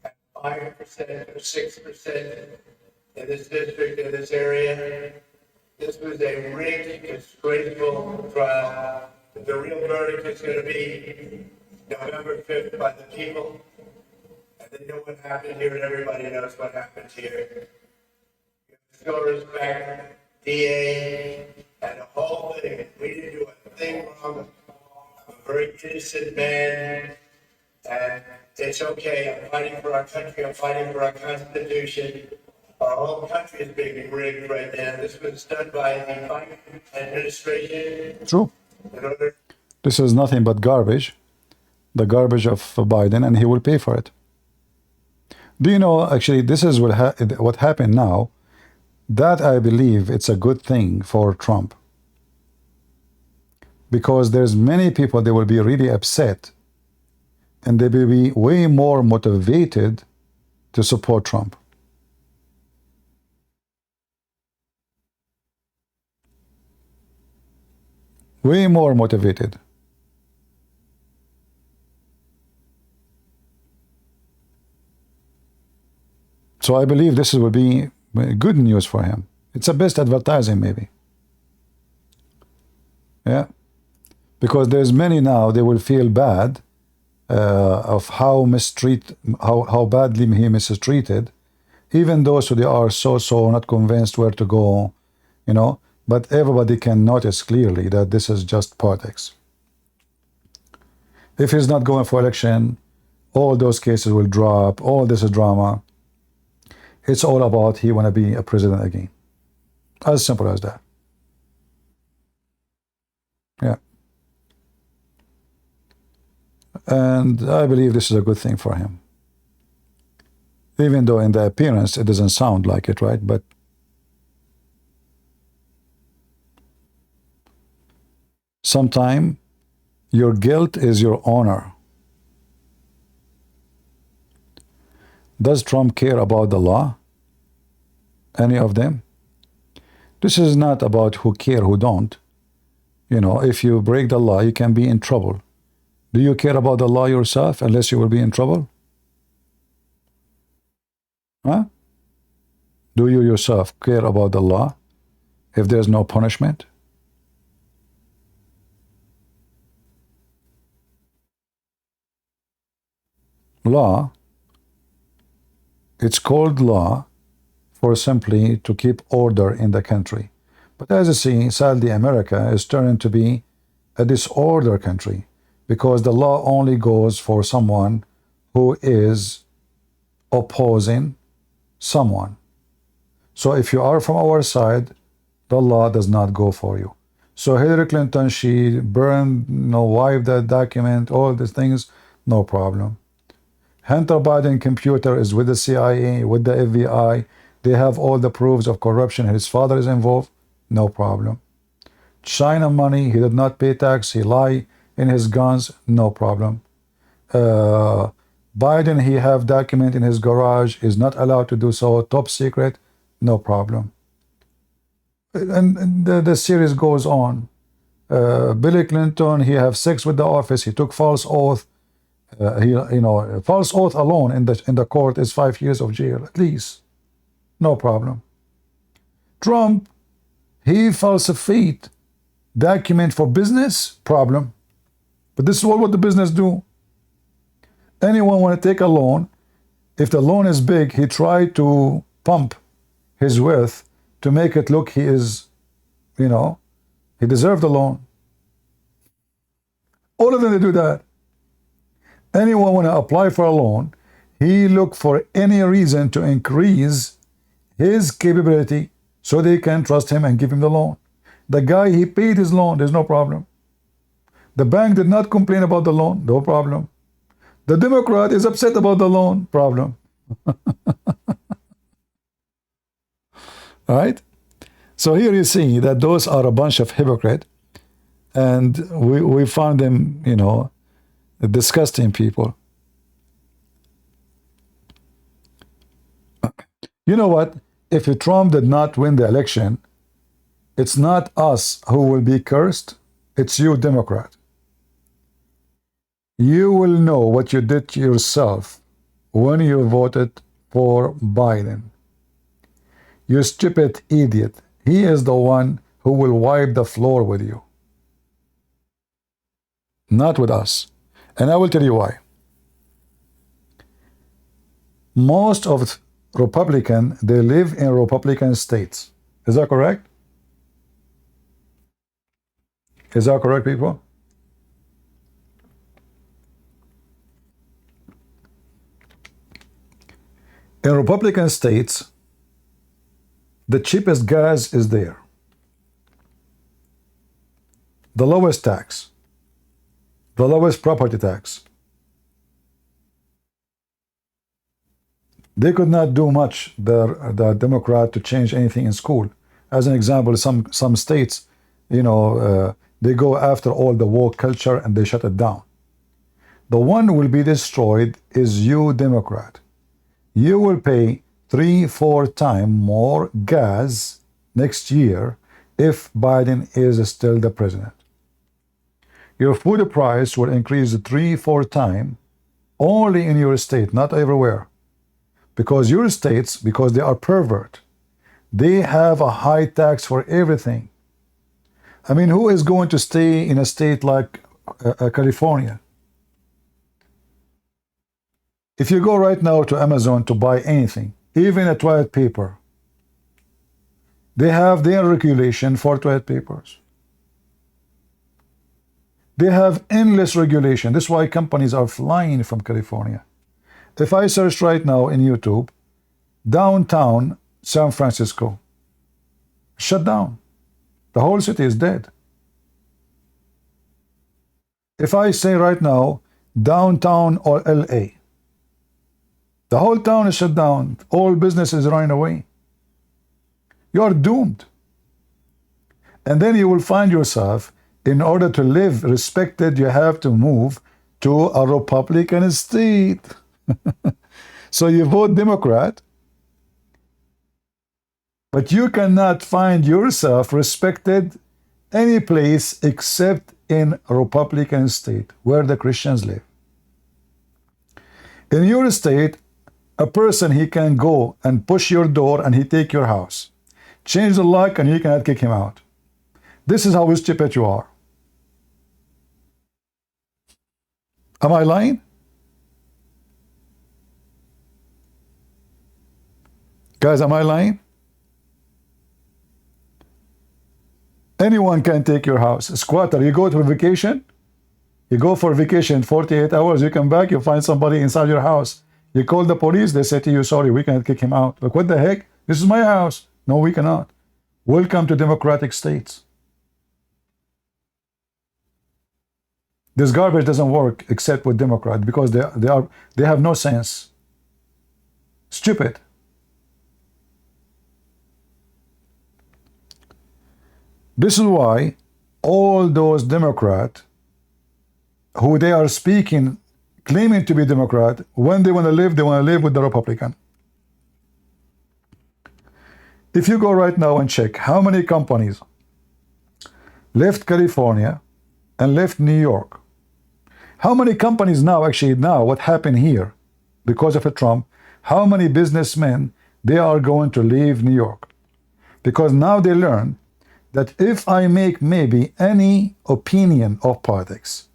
At 5% or 6% in this district, in this area. This was a rigged, disgraceful trial. The real verdict is going to be November 5th by the people. And they know what happened here, and everybody knows what happened here. Still respect DA and the whole thing. We didn't do a thing wrong. I'm a very innocent man, and it's okay. I'm fighting for our country. I'm fighting for our Constitution. Our whole country is being rigged right now. This was done by the Biden administration. True. This is nothing but garbage. The garbage of Biden, and he will pay for it. Do you know, actually, this is what happened now. That, I believe, it's a good thing for Trump. Because there's many people, they will be really upset. And they will be way more motivated to support Trump. Way more motivated. So I believe this will be good news for him. It's the best advertising, maybe. Yeah. Because there's many now, they will feel bad of how badly he mistreated. Even those who they are so not convinced where to go, you know. But everybody can notice clearly that this is just politics. If he's not going for election, all those cases will drop, all this is drama. It's all about he want to be a president again. As simple as that. Yeah. And I believe this is a good thing for him. Even though in the appearance it doesn't sound like it, right? But Sometime your guilt is your honor. Does Trump care about the law? Any of them? This is not about who care, who don't. You know, if you break the law, you can be in trouble. Do you care about the law yourself unless you will be in trouble? Huh? Do you yourself care about the law if there's no punishment? Law, it's called law for simply to keep order in the country. But as you see, sadly, America is turning to be a disorder country because the law only goes for someone who is opposing someone. So if you are from our side, the law does not go for you. So Hillary Clinton, she burned, wiped that document, all these things, no problem. Hunter Biden computer is with the CIA, with the FBI. They have all the proofs of corruption. His father is involved, no problem. China money, he did not pay tax, he lied in his guns, no problem. Biden, he have document in his garage, is not allowed to do so, top secret, no problem. And the series goes on. Billy Clinton, he have sex with the office, he took false oath. False oath alone in the court is 5 years of jail at least, no problem. Trump, he falsified document for business, problem. But this is what the business do. Anyone want to take a loan, if the loan is big, he try to pump his worth to make it look he is, he deserved the loan. All of them, they do that. Anyone want to apply for a loan, he look for any reason to increase his capability so they can trust him and give him the loan. The guy, he paid his loan, there's no problem. The bank did not complain about the loan, no problem. The Democrat is upset about the loan, problem. All right? So here you see that those are a bunch of hypocrites, and we found them, disgusting people. You know what? If Trump did not win the election, it's not us who will be cursed, it's you, Democrat. You will know what you did to yourself when you voted for Biden. You stupid idiot. He is the one who will wipe the floor with you. Not with us. And I will tell you why. Most of Republicans, they live in Republican states. Is that correct? Is that correct, people? In Republican states, the cheapest gas is there. The lowest tax. The lowest property tax. They could not do much, the Democrat, to change anything in school. As an example, some states, they go after all the woke culture and they shut it down. The one who will be destroyed is you, Democrat. You will pay 3-4 times more gas next year if Biden is still the president. Your food price will increase 3-4 times only in your state, not everywhere. Because your states, because they are pervert, they have a high tax for everything. I mean, who is going to stay in a state like California? If you go right now to Amazon to buy anything, even a toilet paper, they have their regulation for toilet papers. They have endless regulation. This is why companies are flying from California. If I search right now in YouTube, downtown San Francisco, shut down. The whole city is dead. If I say right now, downtown or LA, the whole town is shut down. All business is running away. You are doomed. And then you will find yourself In order to live respected, you have to move to a Republican state. So you vote Democrat, but you cannot find yourself respected any place except in a Republican state where the Christians live. In your state, a person, he can go and push your door and he take your house, change the lock, and you cannot kick him out. This is how stupid you are. Am I lying? Guys, am I lying? Anyone can take your house. A squatter, you go to a vacation, you go for vacation 48 hours, you come back, you find somebody inside your house. You call the police, they say to you, sorry, we cannot kick him out. Like, what the heck? This is my house. No, we cannot. Welcome to democratic states. This garbage doesn't work except with Democrats because they have no sense. Stupid. This is why all those Democrats who they are speaking, claiming to be Democrat, when they want to live with the Republican. If you go right now and check how many companies left California and left New York, how many companies now, what happened here because of a Trump, how many businessmen they are going to leave New York? Because now they learn that if I make maybe any opinion of politics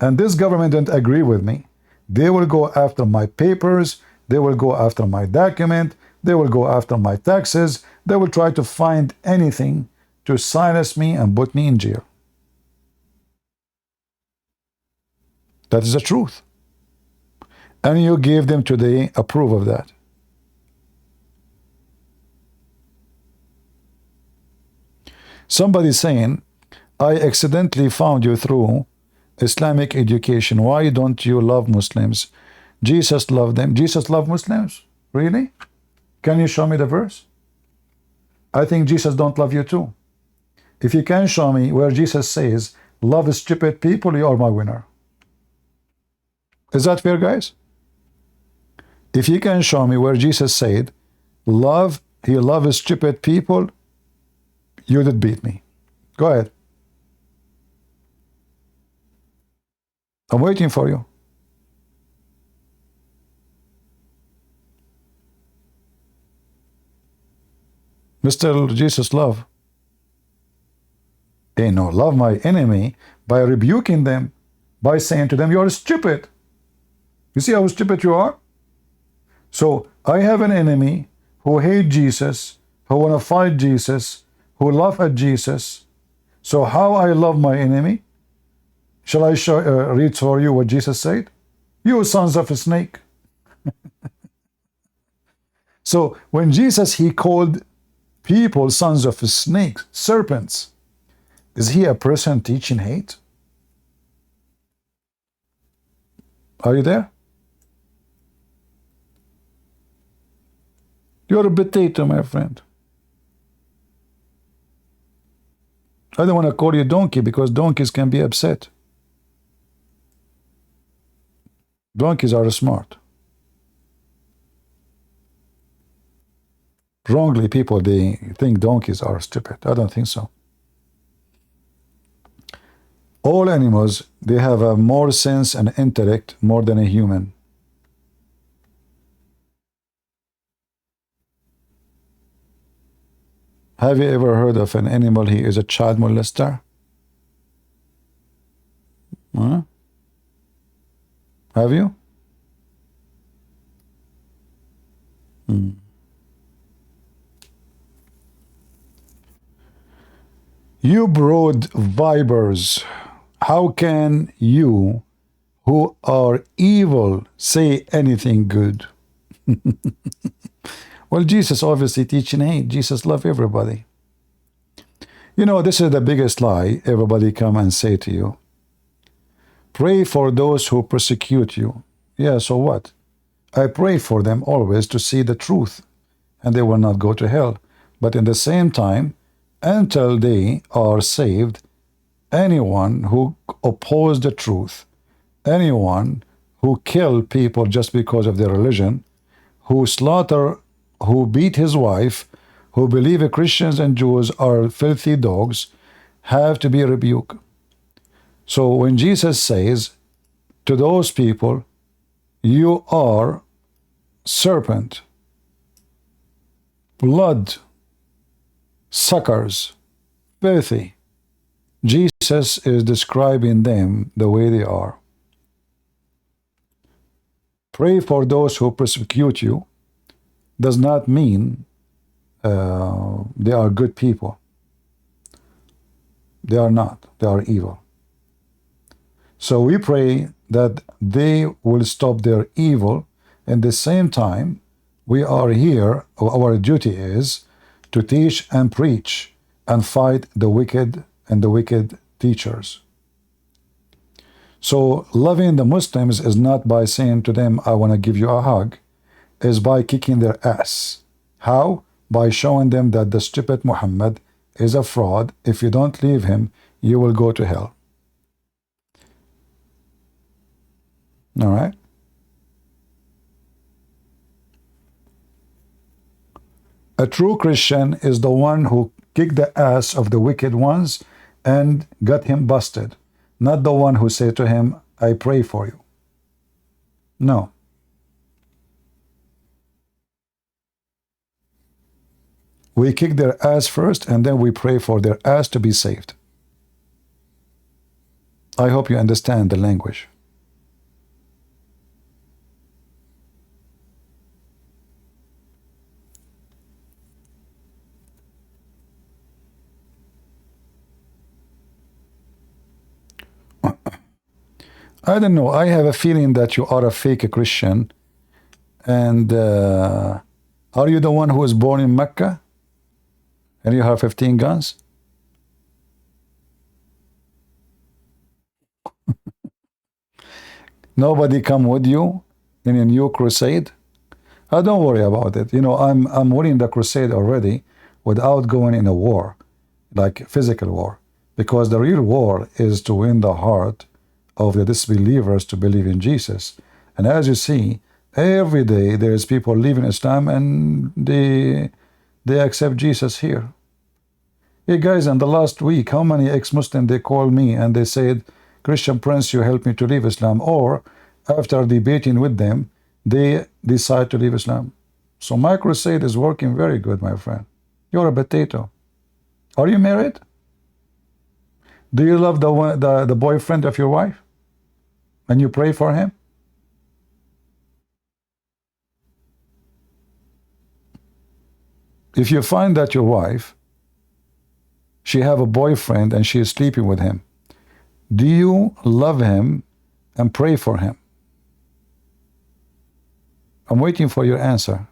and this government don't agree with me, they will go after my papers, they will go after my document, they will go after my taxes, they will try to find anything to silence me and put me in jail. That is the truth. And you give them today a proof of that. Somebody saying, I accidentally found you through Islamic education. Why don't you love Muslims? Jesus loved them. Jesus loved Muslims? Really? Can you show me the verse? I think Jesus don't love you too. If you can show me where Jesus says, love stupid people, you are my winner. Is that fair, guys? If you can show me where Jesus said, he loves stupid people, you did beat me. Go ahead. I'm waiting for you. Mr. Jesus love. Hey, no, love my enemy by rebuking them, by saying to them, you are stupid. You see how stupid you are? So I have an enemy who hate Jesus, who want to fight Jesus, who laugh at Jesus. So how I love my enemy? Shall I read for you what Jesus said? You sons of a snake. So when Jesus, he called people sons of snakes, serpents, is he a person teaching hate? Are you there? You're a potato, my friend. I don't want to call you donkey because donkeys can be upset. Donkeys are smart. Wrongly, people, they think donkeys are stupid. I don't think so. All animals, they have a more sense and intellect more than a human. Have you ever heard of an animal, he is a child molester? Huh? Have you? You brood vipers, how can you, who are evil, say anything good? Well, Jesus obviously teaching hate. Jesus love everybody. You know, this is the biggest lie everybody come and say to you. Pray for those who persecute you. Yeah, so what? I pray for them always to see the truth, and they will not go to hell. But in the same time, until they are saved, anyone who oppose the truth, anyone who kill people just because of their religion, who slaughter, who beat his wife, who believe Christians and Jews are filthy dogs, have to be rebuked. So when Jesus says to those people, you are serpent, blood suckers, filthy, Jesus is describing them the way they are. Pray for those who persecute you does not mean they are good people. They are not. They are evil. So we pray that they will stop their evil. At the same time, we are here, our duty is to teach and preach and fight the wicked and the wicked teachers. So loving the Muslims is not by saying to them, I want to give you a hug, is by kicking their ass. How? By showing them that the stupid Muhammad is a fraud. If you don't leave him, you will go to hell. All right? A true Christian is the one who kicked the ass of the wicked ones and got him busted, not the one who said to him, I pray for you. No. We kick their ass first, and then we pray for their ass to be saved. I hope you understand the language. I don't know. I have a feeling that you are a fake Christian. And are you the one who was born in Mecca? And you have 15 guns? Nobody come with you in a new crusade? Don't worry about it. You know, I'm winning the crusade already without going in a war, like physical war. Because the real war is to win the heart of the disbelievers to believe in Jesus. And as you see, every day there's people leaving Islam and they accept Jesus here. Hey guys, in the last week, how many ex-Muslims they called me and they said, Christian Prince, you helped me to leave Islam. Or after debating with them, they decide to leave Islam. So my crusade is working very good, my friend. You're a potato. Are you married? Do you love the boyfriend of your wife? And you pray for him? If you find that your wife, she have a boyfriend and she is sleeping with him, do you love him and pray for him? I'm waiting for your answer.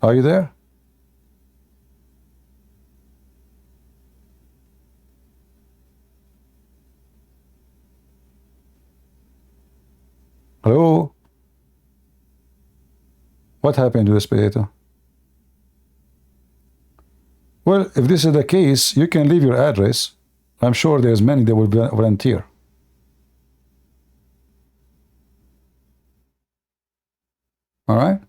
Are you there? Hello? What happened to this potato? Well, if this is the case, you can leave your address. I'm sure there's many that will volunteer. All right?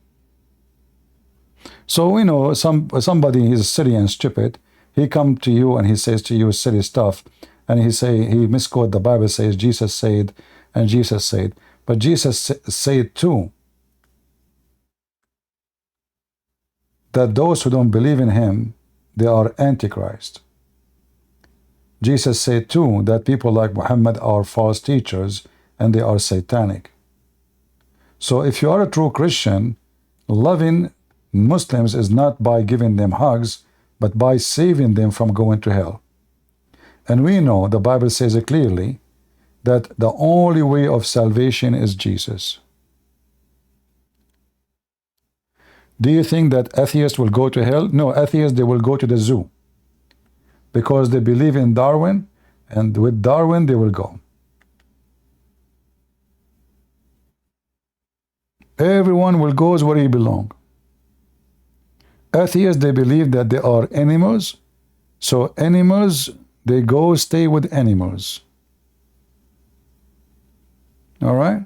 So, you know, somebody is silly and stupid. He come to you and he says to you silly stuff. And he misquote the Bible, says Jesus said, and Jesus said. But Jesus said too that those who don't believe in him, they are antichrist. Jesus said too that people like Muhammad are false teachers and they are satanic. So if you are a true Christian, loving Muslims is not by giving them hugs, but by saving them from going to hell. And we know the Bible says it clearly that the only way of salvation is Jesus. Do you think that atheists will go to hell? No, atheists, they will go to the zoo. Because they believe in Darwin, and with Darwin they will go. Everyone will go where he belongs. Atheists, they believe that they are animals. So animals, they go stay with animals. All right?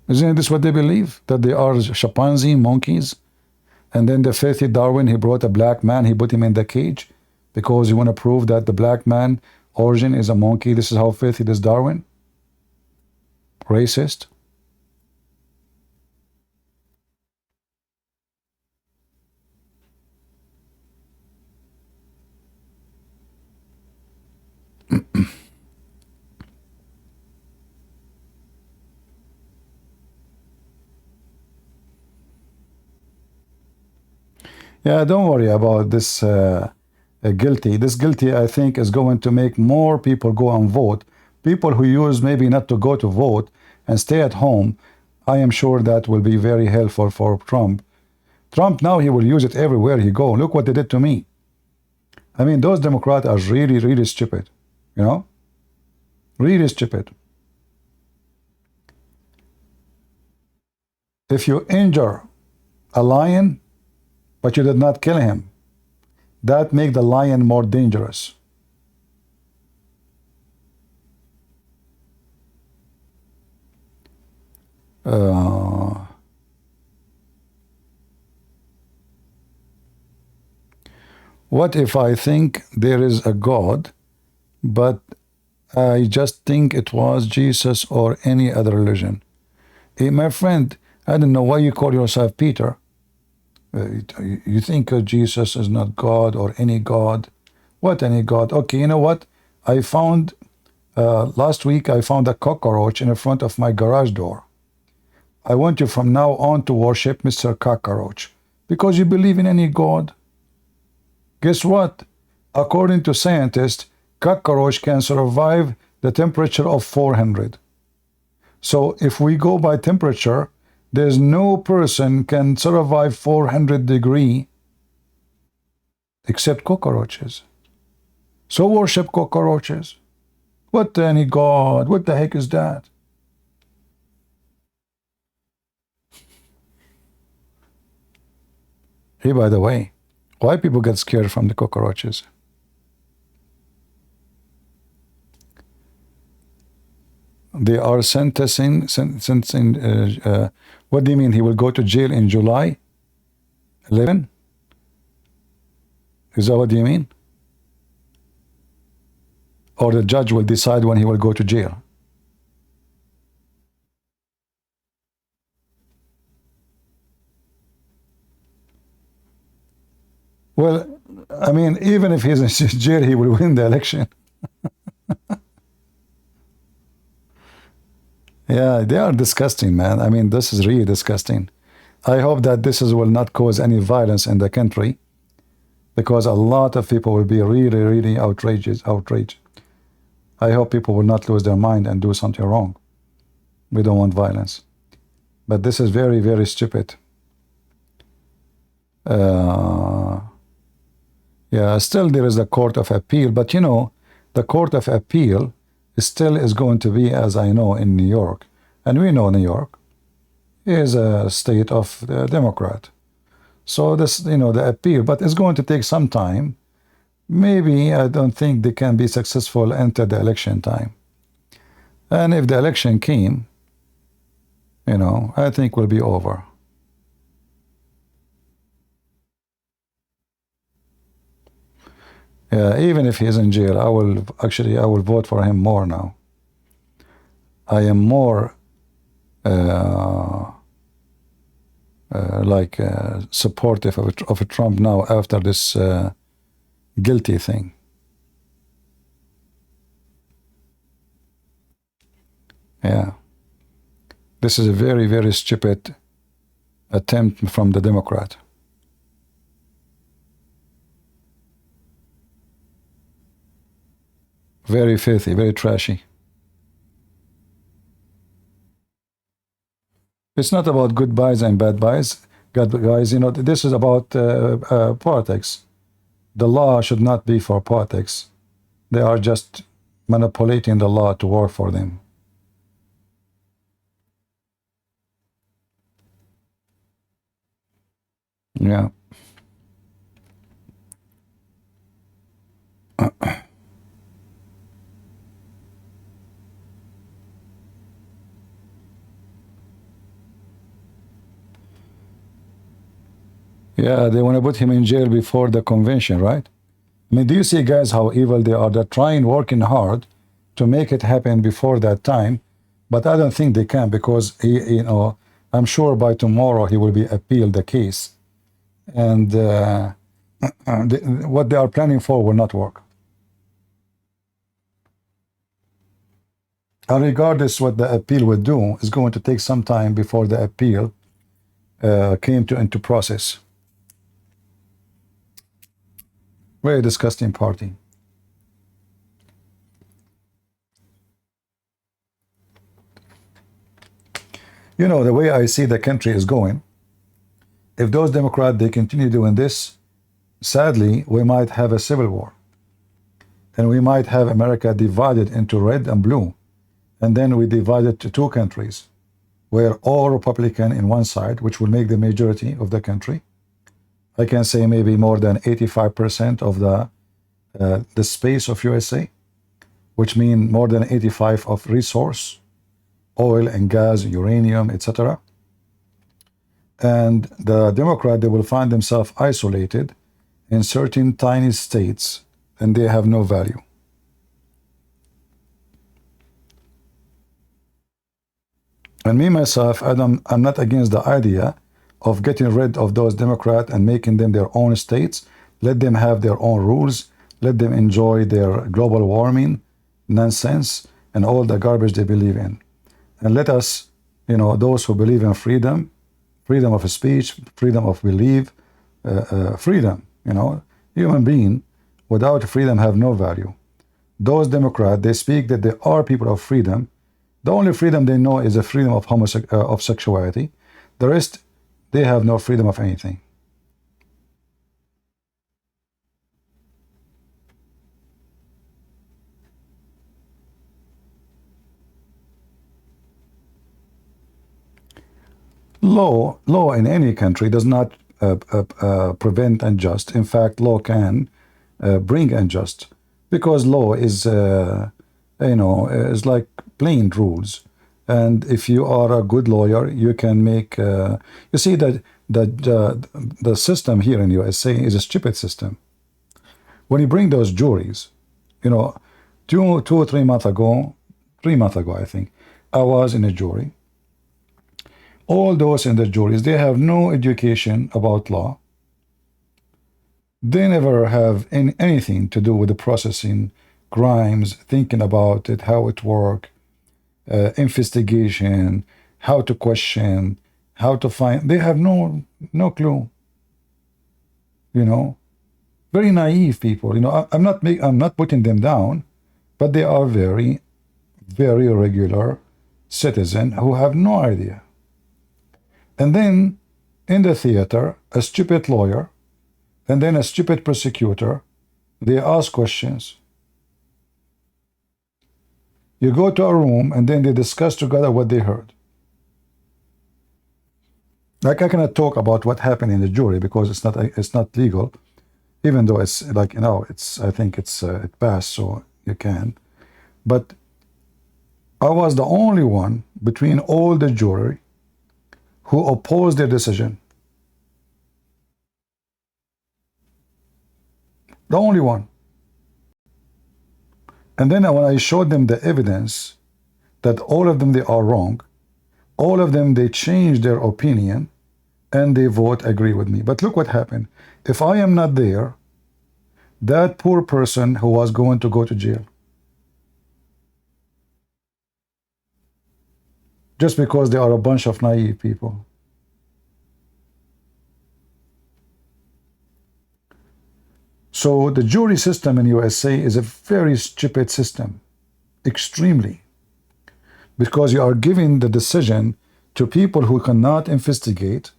Isn't this what they believe? That they are chimpanzee, monkeys? And then the filthy Darwin, he brought a black man, he put him in the cage because you want to prove that the black man origin is a monkey. This is how filthy this Darwin. Racist. Yeah, don't worry about this guilty. This guilty, I think, is going to make more people go and vote. People who use maybe not to go to vote and stay at home, I am sure that will be very helpful for Trump. Trump now, he will use it everywhere he go. Look what they did to me. I mean, those Democrats are really, really stupid. You know? Really stupid. If you injure a lion, but you did not kill him, that makes the lion more dangerous. What if I think there is a God, but I just think it was Jesus or any other religion? Hey, my friend, I don't know why you call yourself Peter. You think Jesus is not God or any God. What any God? Okay, you know what? I found, last week I found a cockroach in front of my garage door. I want you from now on to worship Mr. Cockroach because you believe in any God. Guess what? According to scientists, cockroach can survive the temperature of 400. So if we go by temperature, there's no person can survive 400 degree except cockroaches. So worship cockroaches. What any God? What the heck is that? Hey, by the way, why people get scared from the cockroaches? They are sentencing. What do you mean? He will go to jail in July 11? Is that what you mean? Or the judge will decide when he will go to jail? Well, I mean, even if he's in jail, he will win the election. Yeah, they are disgusting, man. I mean, this is really disgusting. I hope that this will not cause any violence in the country, because a lot of people will be really, really outraged. I hope people will not lose their mind and do something wrong. We don't want violence. But this is very, very stupid. Yeah, still there is a court of appeal, but you know, the court of appeal still is going to be, as I know, in New York. And we know New York is a state of the Democrat. So this, you know, the appeal, but it's going to take some time. Maybe I don't think they can be successful until the election time. And if the election came, you know, I think will be over. Yeah, even if he's in jail, I will vote for him more now. I am more supportive of Trump now after this guilty thing. Yeah, this is a very, very stupid attempt from the Democrat. Very filthy, very trashy. It's not about good buys and bad buys. Guys, you know, this is about politics. The law should not be for politics. They are just manipulating the law to work for them. Yeah. Yeah, they want to put him in jail before the convention, right? I mean, do you see, guys, how evil they are? They're trying, working hard to make it happen before that time, but I don't think they can, because you know, I'm sure by tomorrow he will be appealed the case, and what they are planning for will not work. And regardless what the appeal will do, it's going to take some time before the appeal came into process. Very disgusting party. You know, the way I see the country is going, if those Democrats, they continue doing this, sadly, we might have a civil war. And we might have America divided into red and blue. And then we divide it to two countries, where all Republican in one side, which will make the majority of the country. I can say maybe more than 85% of the space of USA, which means more than 85 of resource, oil and gas, uranium, etc. And the Democrat, they will find themselves isolated in certain tiny states, and they have no value. And me, myself, I'm not against the idea of getting rid of those Democrats and making them their own states. Let them have their own rules. Let them enjoy their global warming nonsense and all the garbage they believe in. And let us, you know, those who believe in freedom, freedom of speech, freedom of belief, freedom, you know, human being without freedom have no value. Those Democrats, they speak that they are people of freedom. The only freedom they know is the freedom of sexuality. The rest, they have no freedom of anything. Law in any country does not prevent unjust. In fact, law can bring unjust, because law is, you know, is like plain rules. And if you are a good lawyer, you can make. You see that the system here in USA is a stupid system. When you bring those juries, you know, 2 or 3 months ago, 3 months ago, I think, I was in a jury. All those in the juries, they have no education about law. They never have anything to do with the processing crimes, thinking about it, how it works, investigation, how to question, how to find. They have no clue. You know, very naive people. You know, I'm not putting them down, but they are very, very regular citizens who have no idea. And then in the theater, a stupid lawyer and then a stupid prosecutor, they ask questions. You go to a room and then they discuss together what they heard. Like, I cannot talk about what happened in the jury because it's not legal, even though it's like, you know, I think it passed, so you can. But I was the only one between all the jury who opposed their decision. The only one. And then when I showed them the evidence that all of them, they are wrong, all of them, they changed their opinion and they vote agree with me. But look what happened. If I am not there, that poor person who was going to go to jail, just because they are a bunch of naive people. So the jury system in USA is a very stupid system, extremely, because you are giving the decision to people who cannot investigate.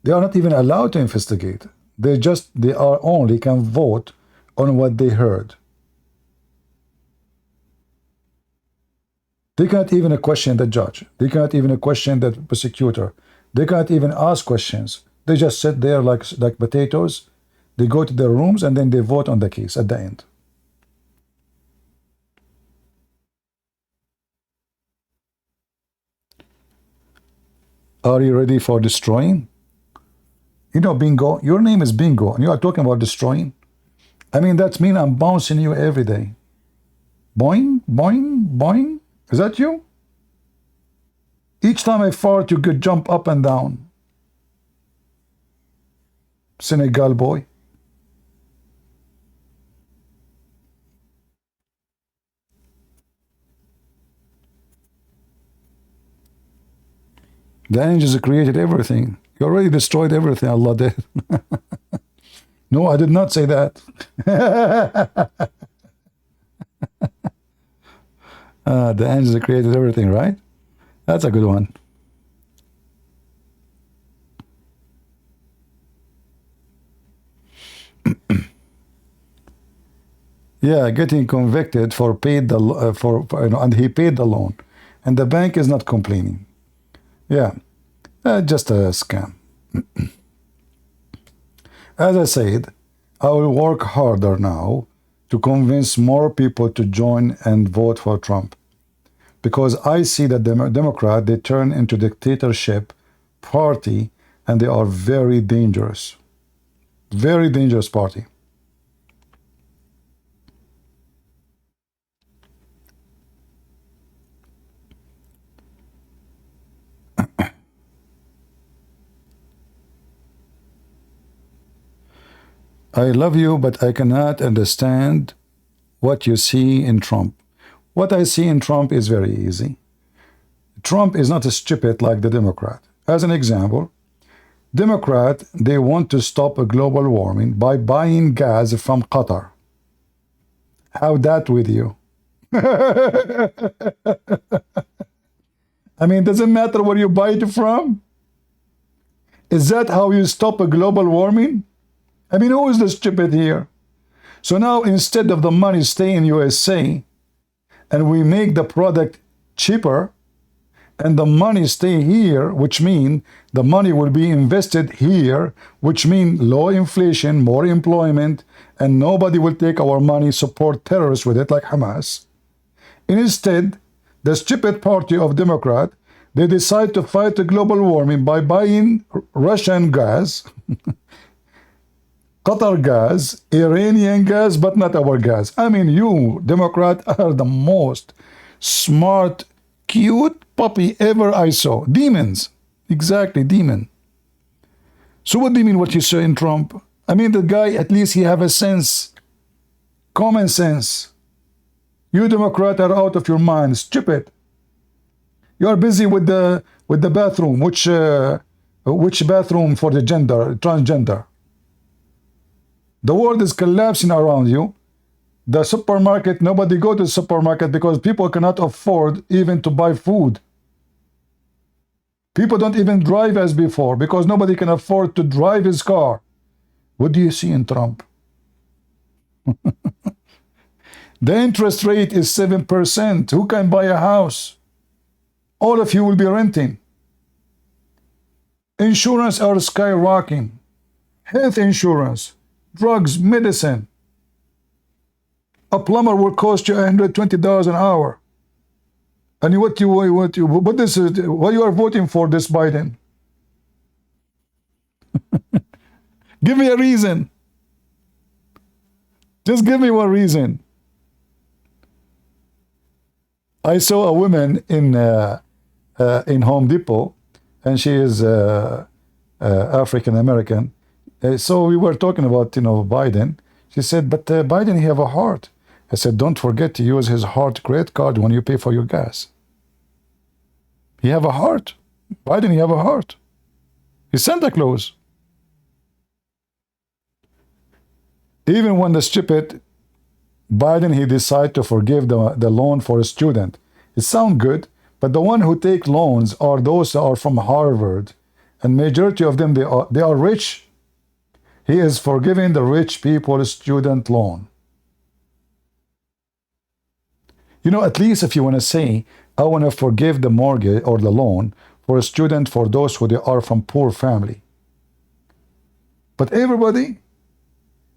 They are not even allowed to investigate. They are only can vote on what they heard. They cannot even question the judge. They cannot even question the prosecutor. They cannot even ask questions. They just sit there like potatoes. They go to their rooms and then they vote on the case at the end. Are you ready for destroying? You know, Bingo, your name is Bingo, and you are talking about destroying? I mean, that means I'm bouncing you every day. Boing, boing, boing. Is that you? Each time I fart, you could jump up and down. Senegal boy. The angels created everything. You already destroyed everything, Allah did. No, I did not say that. The angels created everything, right? That's a good one. Yeah, getting convicted for paid the and he paid the loan, and the bank is not complaining. Yeah, just a scam. As I said, I will work harder now to convince more people to join and vote for Trump, because I see that the Democrat, they turn into dictatorship party, and they are very dangerous party. I love you, but I cannot understand what you see in Trump. What I see in Trump is very easy. Trump is not stupid like the Democrat. As an example, Democrat, they want to stop a global warming by buying gas from Qatar. How that with you? I mean, doesn't matter where you buy it from? Is that how you stop a global warming? I mean, who is the stupid here? So now, instead of the money stay in USA, and we make the product cheaper, and the money stay here, which means the money will be invested here, which means low inflation, more employment, and nobody will take our money, support terrorists with it like Hamas. Instead, the stupid party of Democrat, they decide to fight the global warming by buying Russian gas, Qatar gas, Iranian gas, but not our gas. I mean, you, Democrat, are the most smart, cute puppy ever I saw. Demons. Exactly, demon. So what do you mean what you saw in Trump? I mean, the guy, at least he have a sense. Common sense. You Democrat are out of your mind. Stupid. You are busy with the bathroom. Which bathroom for the transgender? The world is collapsing around you. The supermarket, nobody go to the supermarket because people cannot afford even to buy food. People don't even drive as before because nobody can afford to drive his car. What do you see in Trump? The interest rate is 7%. Who can buy a house? All of you will be renting. Insurance are skyrocketing. Health insurance, drugs, medicine. A plumber will cost you $120 an hour. And what you are voting for this Biden? Give me a reason. Just give me one reason. I saw a woman in Home Depot, and she is African American. So we were talking about Biden. She said, but Biden, he have a heart. I said, don't forget to use his heart credit card when you pay for your gas. He have a heart. Biden, he have a heart. He's Santa Claus. Even when the stupid Biden, he decide to forgive the loan for a student. It sounds good, but the one who take loans are those that are from Harvard, and majority of them, they are rich. He is forgiving the rich people's student loan. At least if you want to say, I want to forgive the mortgage or the loan for a student, for those who they are from poor family. But everybody,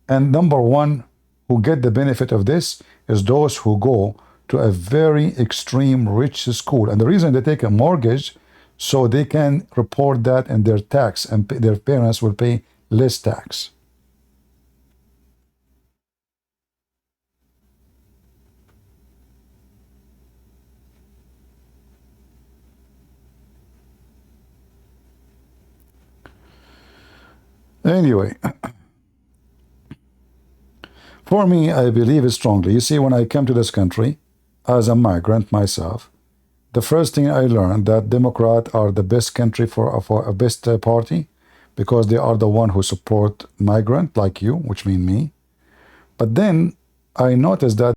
and number one, who get the benefit of this is those who go to a very extreme rich school. And the reason they take a mortgage, so they can report that in their tax, and their parents will pay less tax. Anyway, for me, I believe strongly. You see, when I came to this country as a migrant myself, the first thing I learned that Democrats are the best country for a best party, because they are the one who support migrant like you, which mean me. But then I noticed that